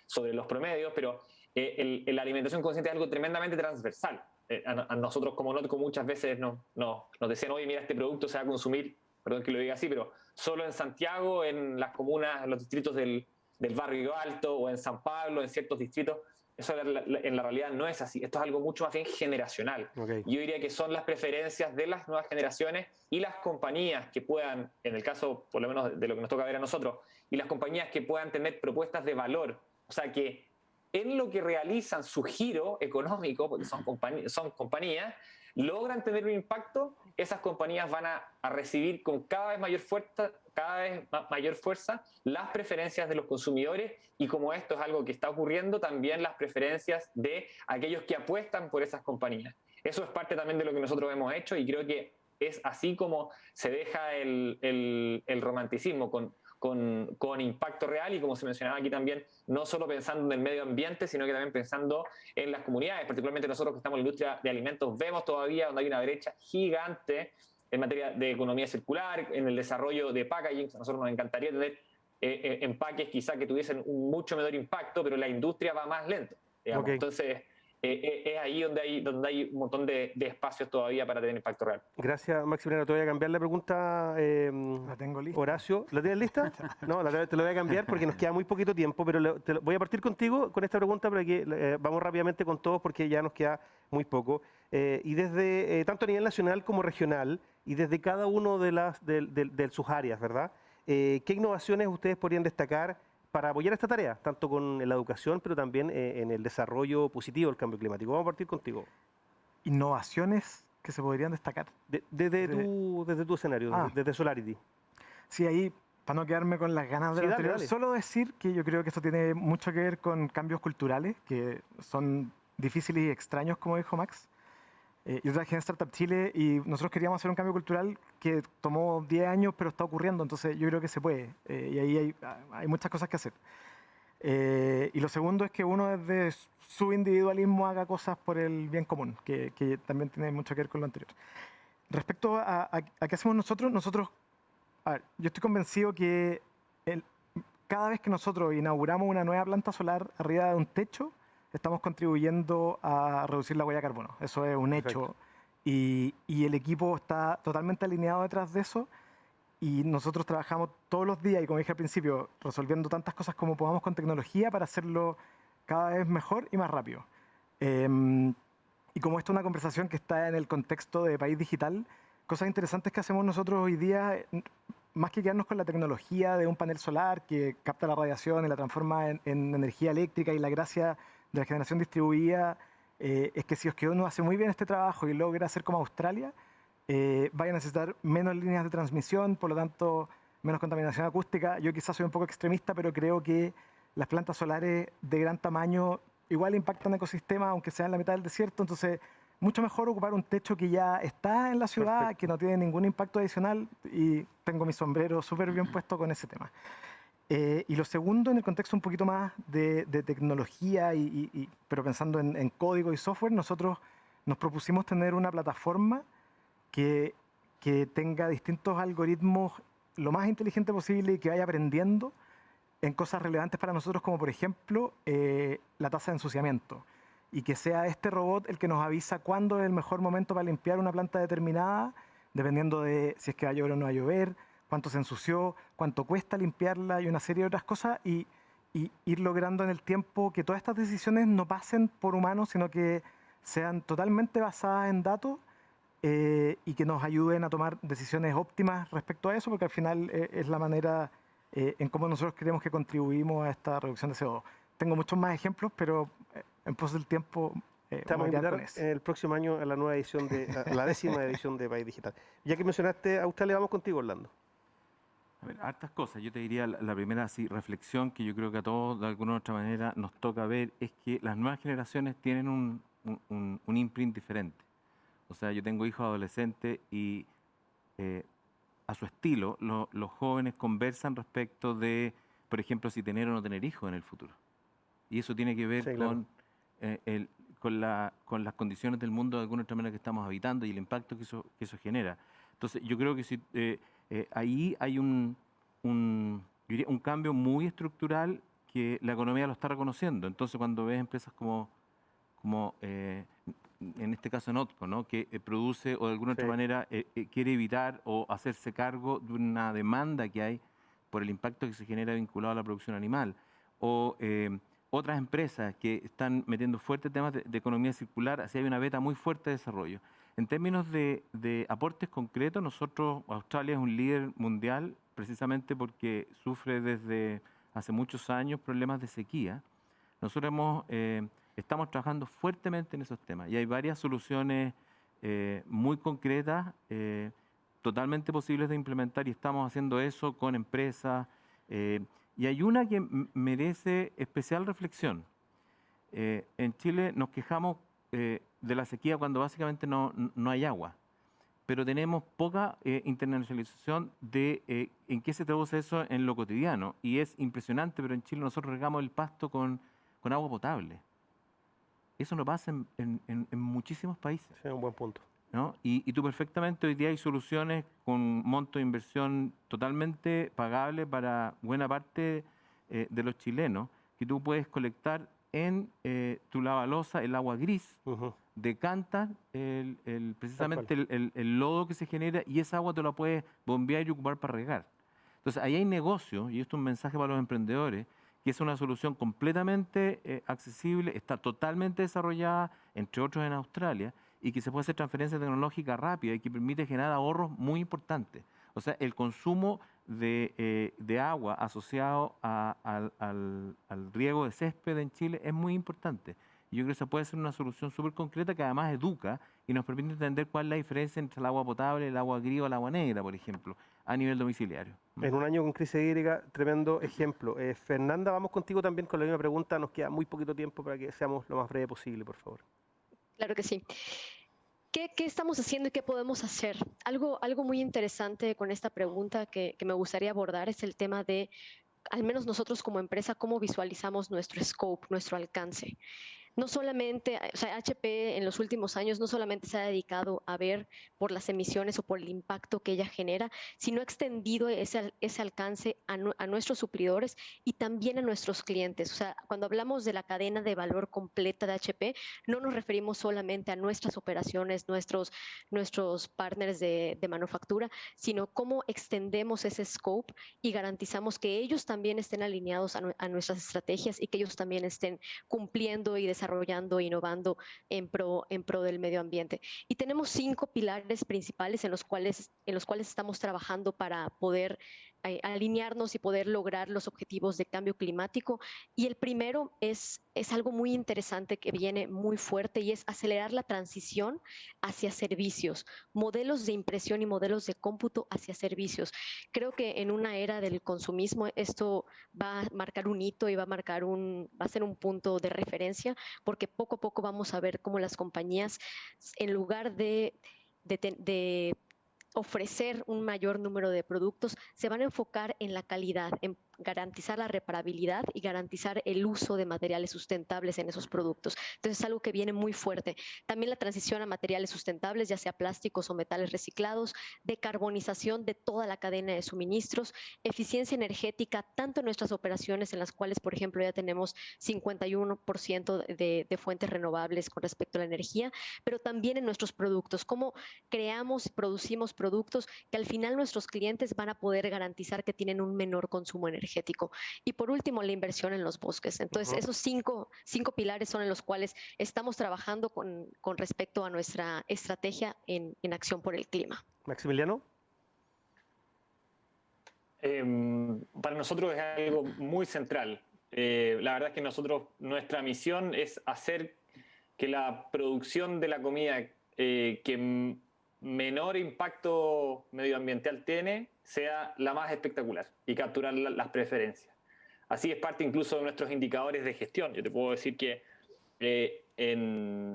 sobre los promedios, pero la alimentación consciente es algo tremendamente transversal. A nosotros como Notco muchas veces nos decían, oye, mira, este producto se va a consumir, perdón que lo diga así, pero solo en Santiago, en las comunas, en los distritos del Barrio Alto, o en San Pablo, en ciertos distritos. Eso en la realidad no es así. Esto es algo mucho más bien generacional. Okay. Yo diría que son las preferencias de las nuevas generaciones y las compañías que puedan, en el caso por lo menos de lo que nos toca ver a nosotros, y las compañías que puedan tener propuestas de valor. O sea, que en lo que realizan su giro económico, porque son compañías, logran tener un impacto. Esas compañías van a recibir con cada vez mayor fuerza las preferencias de los consumidores, y como esto es algo que está ocurriendo, también las preferencias de aquellos que apuestan por esas compañías. Eso es parte también de lo que nosotros hemos hecho, y creo que es así como se deja el romanticismo con impacto real y, como se mencionaba aquí también, no solo pensando en el medio ambiente, sino que también pensando en las comunidades. Particularmente nosotros que estamos en la industria de alimentos vemos todavía donde hay una brecha gigante en materia de economía circular, en el desarrollo de packaging. A nosotros nos encantaría tener empaques quizá que tuviesen un mucho menor impacto, pero la industria va más lento, digamos. Okay. Entonces, es ahí donde hay un montón de espacios todavía para tener impacto real. Gracias, Maximiliano. Te voy a cambiar la pregunta, La tengo lista. Horacio. ¿La tienes lista? No, te lo voy a cambiar porque nos queda muy poquito tiempo, pero voy a partir contigo con esta pregunta para que vamos rápidamente con todos porque ya nos queda muy poco. Y desde, tanto a nivel nacional como regional, y desde cada uno de sus áreas, ¿verdad? ¿Qué innovaciones ustedes podrían destacar para apoyar esta tarea, tanto con la educación, pero también en el desarrollo positivo del cambio climático? Vamos a partir contigo. Innovaciones que se podrían destacar. Desde tu escenario, desde Solarity. Sí, ahí, para no quedarme con las ganas de lo anterior, dale. solo decir que yo creo que esto tiene mucho que ver con cambios culturales, que son difíciles y extraños, como dijo Max. Yo trabajé en Startup Chile y nosotros queríamos hacer un cambio cultural que tomó 10 años, pero está ocurriendo, entonces yo creo que se puede. Y ahí hay muchas cosas que hacer. Y lo segundo es que uno desde su individualismo haga cosas por el bien común, que también tiene mucho que ver con lo anterior. Respecto a qué hacemos nosotros, a ver, yo estoy convencido que cada vez que nosotros inauguramos una nueva planta solar arriba de un techo, estamos contribuyendo a reducir la huella de carbono. Eso es un hecho. Y el equipo está totalmente alineado detrás de eso. Y nosotros trabajamos todos los días, y como dije al principio, resolviendo tantas cosas como podamos con tecnología para hacerlo cada vez mejor y más rápido. Y como esto es una conversación que está en el contexto de país digital, cosas interesantes que hacemos nosotros hoy día, más que quedarnos con la tecnología de un panel solar que capta la radiación y la transforma en energía eléctrica, y la gracia de la generación distribuida es que si es que uno hace muy bien este trabajo y logra hacer como Australia, vaya a necesitar menos líneas de transmisión, por lo tanto menos contaminación acústica. Yo quizás soy un poco extremista, pero creo que las plantas solares de gran tamaño igual impactan ecosistemas, aunque sea en la mitad del desierto. Entonces, mucho mejor ocupar un techo que ya está en la ciudad, perfecto, que no tiene ningún impacto adicional, y tengo mi sombrero súper bien puesto con ese tema. Y lo segundo, en el contexto un poquito más de tecnología, pero pensando en código y software, nosotros nos propusimos tener una plataforma que tenga distintos algoritmos lo más inteligente posible y que vaya aprendiendo en cosas relevantes para nosotros, como por ejemplo la tasa de ensuciamiento, y que sea este robot el que nos avisa cuándo es el mejor momento para limpiar una planta determinada, dependiendo de si es que va a llover o no va a llover, cuánto se ensució, cuánto cuesta limpiarla y una serie de otras cosas, y ir logrando en el tiempo que todas estas decisiones no pasen por humanos, sino que sean totalmente basadas en datos, y que nos ayuden a tomar decisiones óptimas respecto a eso, porque al final es la manera en cómo nosotros creemos que contribuimos a esta reducción de CO2. Tengo muchos más ejemplos, pero en pos del tiempo estamos a invitar el próximo año a la nueva edición, a la 10ª edición de País Digital. Ya que mencionaste Australia, vamos contigo, Orlando. A ver, hartas cosas. Yo te diría la primera reflexión que yo creo que a todos de alguna u otra manera nos toca ver es que las nuevas generaciones tienen un imprint diferente. O sea, yo tengo hijos adolescentes y a su estilo los jóvenes conversan respecto de, por ejemplo, si tener o no tener hijos en el futuro. Y eso tiene que ver, sí, claro, con las condiciones del mundo de alguna otra manera que estamos habitando y el impacto que eso genera. Entonces, yo creo que ahí hay un cambio muy estructural que la economía lo está reconociendo. Entonces, cuando ves empresas como en este caso Notco, ¿no?, que produce o de alguna otra manera quiere evitar o hacerse cargo de una demanda que hay por el impacto que se genera vinculado a la producción animal, o otras empresas que están metiendo fuertes temas de economía circular, así hay una beta muy fuerte de desarrollo. En términos de aportes concretos, Australia es un líder mundial precisamente porque sufre desde hace muchos años problemas de sequía. Nosotros estamos trabajando fuertemente en esos temas y hay varias soluciones muy concretas, totalmente posibles de implementar, y estamos haciendo eso con empresas. Y hay una que merece especial reflexión. En Chile nos quejamos de la sequía cuando básicamente no hay agua. pero tenemos poca internacionalización de en qué se traduce eso en lo cotidiano. Y es impresionante, pero en Chile nosotros regamos el pasto con agua potable. Eso no pasa en muchísimos países. Sí, un buen punto. ¿No? Y tú perfectamente hoy día hay soluciones con monto de inversión totalmente pagable para buena parte de los chilenos, que tú puedes colectar en tu lavaloza el agua gris, decantas precisamente el lodo que se genera y esa agua te la puedes bombear y ocupar para regar. Entonces ahí hay negocio, y esto es un mensaje para los emprendedores, que es una solución completamente accesible, está totalmente desarrollada, entre otros en Australia, y que se puede hacer transferencia tecnológica rápida y que permite generar ahorros muy importantes. O sea, el consumo de agua asociado al riego de césped en Chile es muy importante. Y yo creo que esa puede ser una solución súper concreta que además educa y nos permite entender cuál es la diferencia entre el agua potable, el agua gris o el agua negra, por ejemplo, a nivel domiciliario. En un año con crisis hídrica, tremendo ejemplo. Fernanda, vamos contigo también con la misma pregunta. Nos queda muy poquito tiempo para que seamos lo más breve posible, por favor. Claro que sí. ¿Qué estamos haciendo y qué podemos hacer? Algo muy interesante con esta pregunta que me gustaría abordar es el tema de, al menos nosotros como empresa, cómo visualizamos nuestro scope, nuestro alcance. No solamente, o sea, HP en los últimos años no solamente se ha dedicado a ver por las emisiones o por el impacto que ella genera, sino ha extendido ese alcance a nuestros suplidores y también a nuestros clientes. O sea, cuando hablamos de la cadena de valor completa de HP, no nos referimos solamente a nuestras operaciones, nuestros partners de manufactura, sino cómo extendemos ese scope y garantizamos que ellos también estén alineados a nuestras estrategias y que ellos también estén cumpliendo y desarrollando, innovando en pro del medio ambiente. Y tenemos 5 pilares principales en los cuales estamos trabajando para poder alinearnos y poder lograr los objetivos de cambio climático. Y el primero es algo muy interesante que viene muy fuerte y es acelerar la transición hacia servicios, modelos de impresión y modelos de cómputo hacia servicios. Creo que en una era del consumismo esto va a marcar un hito y va a ser un punto de referencia, porque poco a poco vamos a ver cómo las compañías, en lugar de ofrecer un mayor número de productos, se van a enfocar en la calidad, en garantizar la reparabilidad y garantizar el uso de materiales sustentables en esos productos. Entonces es algo que viene muy fuerte. También la transición a materiales sustentables, ya sea plásticos o metales reciclados, decarbonización de toda la cadena de suministros, eficiencia energética, tanto en nuestras operaciones en las cuales, por ejemplo, ya tenemos 51% de fuentes renovables con respecto a la energía, pero también en nuestros productos, cómo creamos y producimos productos que al final nuestros clientes van a poder garantizar que tienen un menor consumo energético. Y por último, la inversión en los bosques. Entonces, esos cinco pilares son en los cuales estamos trabajando con respecto a nuestra estrategia en acción por el clima. Maximiliano. Para nosotros es algo muy central. La verdad es que nuestra misión es hacer que la producción de la comida que menor impacto medioambiental tiene sea la más espectacular y capturar las preferencias. Así es parte incluso de nuestros indicadores de gestión. Yo te puedo decir que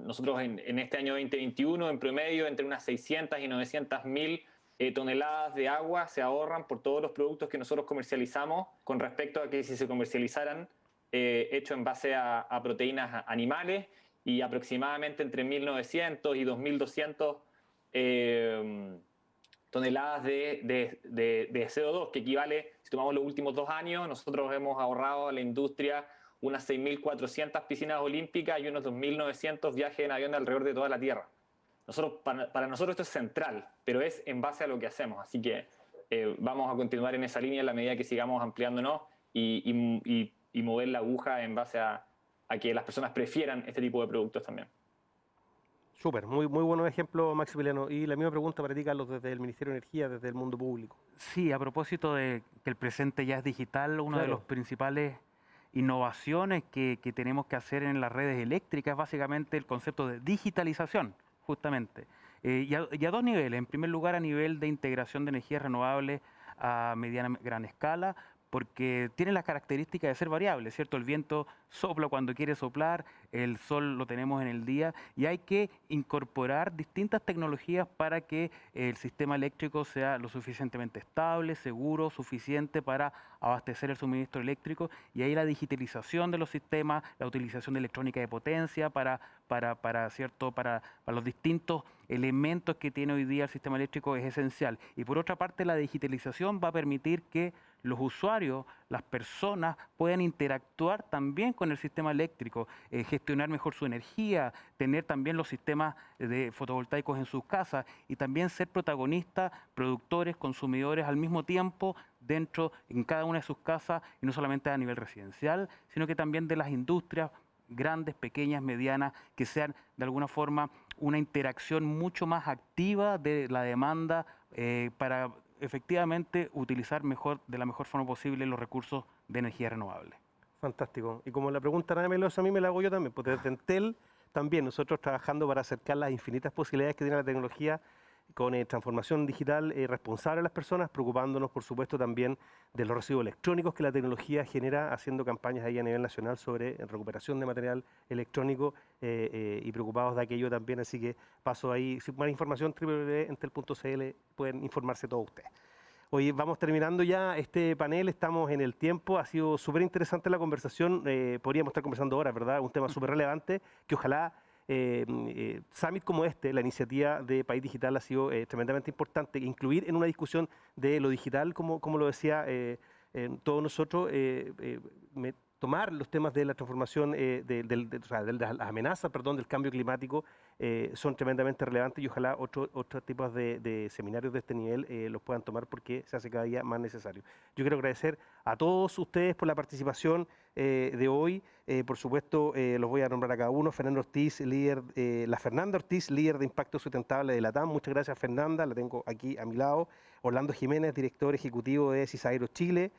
nosotros en este año 2021, en promedio, entre unas 600 y 900.000 toneladas de agua se ahorran por todos los productos que nosotros comercializamos con respecto a que si se comercializaran hecho en base a proteínas animales, y aproximadamente entre 1.900 y 2.200 toneladas de CO2, que equivale, si tomamos los últimos 2 años, nosotros hemos ahorrado a la industria unas 6.400 piscinas olímpicas y unos 2.900 viajes en avión alrededor de toda la Tierra. Para nosotros esto es central, pero es en base a lo que hacemos, así que vamos a continuar en esa línea en la medida que sigamos ampliándonos y mover la aguja en base a que las personas prefieran este tipo de productos también. Súper, muy buenos ejemplos, Maximiliano. Y la misma pregunta para ti, Carlos, desde el Ministerio de Energía, desde el mundo público. Sí, a propósito de que el presente ya es digital, una de las principales innovaciones que tenemos que hacer en las redes eléctricas es básicamente el concepto de digitalización, justamente. Y a 2 niveles. En primer lugar, a nivel de integración de energías renovables a mediana gran escala, porque tiene las características de ser variable, ¿cierto? El viento sopla cuando quiere soplar, el sol lo tenemos en el día y hay que incorporar distintas tecnologías para que el sistema eléctrico sea lo suficientemente estable, seguro, suficiente para abastecer el suministro eléctrico, y ahí la digitalización de los sistemas, la utilización de electrónica de potencia ¿cierto? Para los distintos elementos que tiene hoy día el sistema eléctrico es esencial. Y por otra parte, la digitalización va a permitir que los usuarios, las personas, puedan interactuar también con el sistema eléctrico, gestionar mejor su energía, tener también los sistemas de fotovoltaicos en sus casas y también ser protagonistas, productores, consumidores al mismo tiempo en cada una de sus casas, y no solamente a nivel residencial, sino que también de las industrias grandes, pequeñas, medianas, que sean de alguna forma una interacción mucho más activa de la demanda para efectivamente utilizar de la mejor forma posible los recursos de energía renovable. Fantástico. Y como la pregunta Ana Melosa a mí me la hago yo también, porque desde Entel también nosotros trabajando para acercar las infinitas posibilidades que tiene la tecnología con transformación digital responsable a las personas, preocupándonos por supuesto también de los residuos electrónicos que la tecnología genera, haciendo campañas ahí a nivel nacional sobre recuperación de material electrónico y preocupados de aquello también. Así que paso ahí, si más información www.entel.cl, pueden informarse todos ustedes. Hoy vamos terminando ya este panel, estamos en el tiempo, ha sido súper interesante la conversación, podríamos estar conversando horas, ¿verdad? Un tema súper relevante que ojalá summit como este, la iniciativa de País Digital ha sido tremendamente importante, incluir en una discusión de lo digital, como lo decía todos nosotros, tomar los temas de la transformación, de las amenazas, perdón, del cambio climático son tremendamente relevantes, y ojalá otros tipos de seminarios de este nivel los puedan tomar, porque se hace cada día más necesario. Yo quiero agradecer a todos ustedes por la participación de hoy. Por supuesto, los voy a nombrar a cada uno. Fernanda Ortiz, Fernanda Ortiz, líder de Impacto Sustentable de LATAM. Muchas gracias, Fernanda, la tengo aquí a mi lado. Orlando Jiménez, director ejecutivo de Cisaero Chile.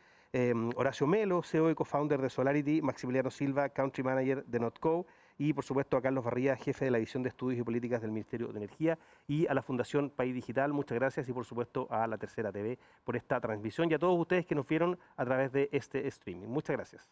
Horacio Melo, CEO y co-founder de Solarity. Maximiliano Silva, country manager de Notco. Y por supuesto a Carlos Barría, jefe de la División de Estudios y Políticas del Ministerio de Energía, y a la Fundación País Digital. Muchas gracias, y por supuesto a La Tercera TV por esta transmisión, y a todos ustedes que nos vieron a través de este streaming. Muchas gracias.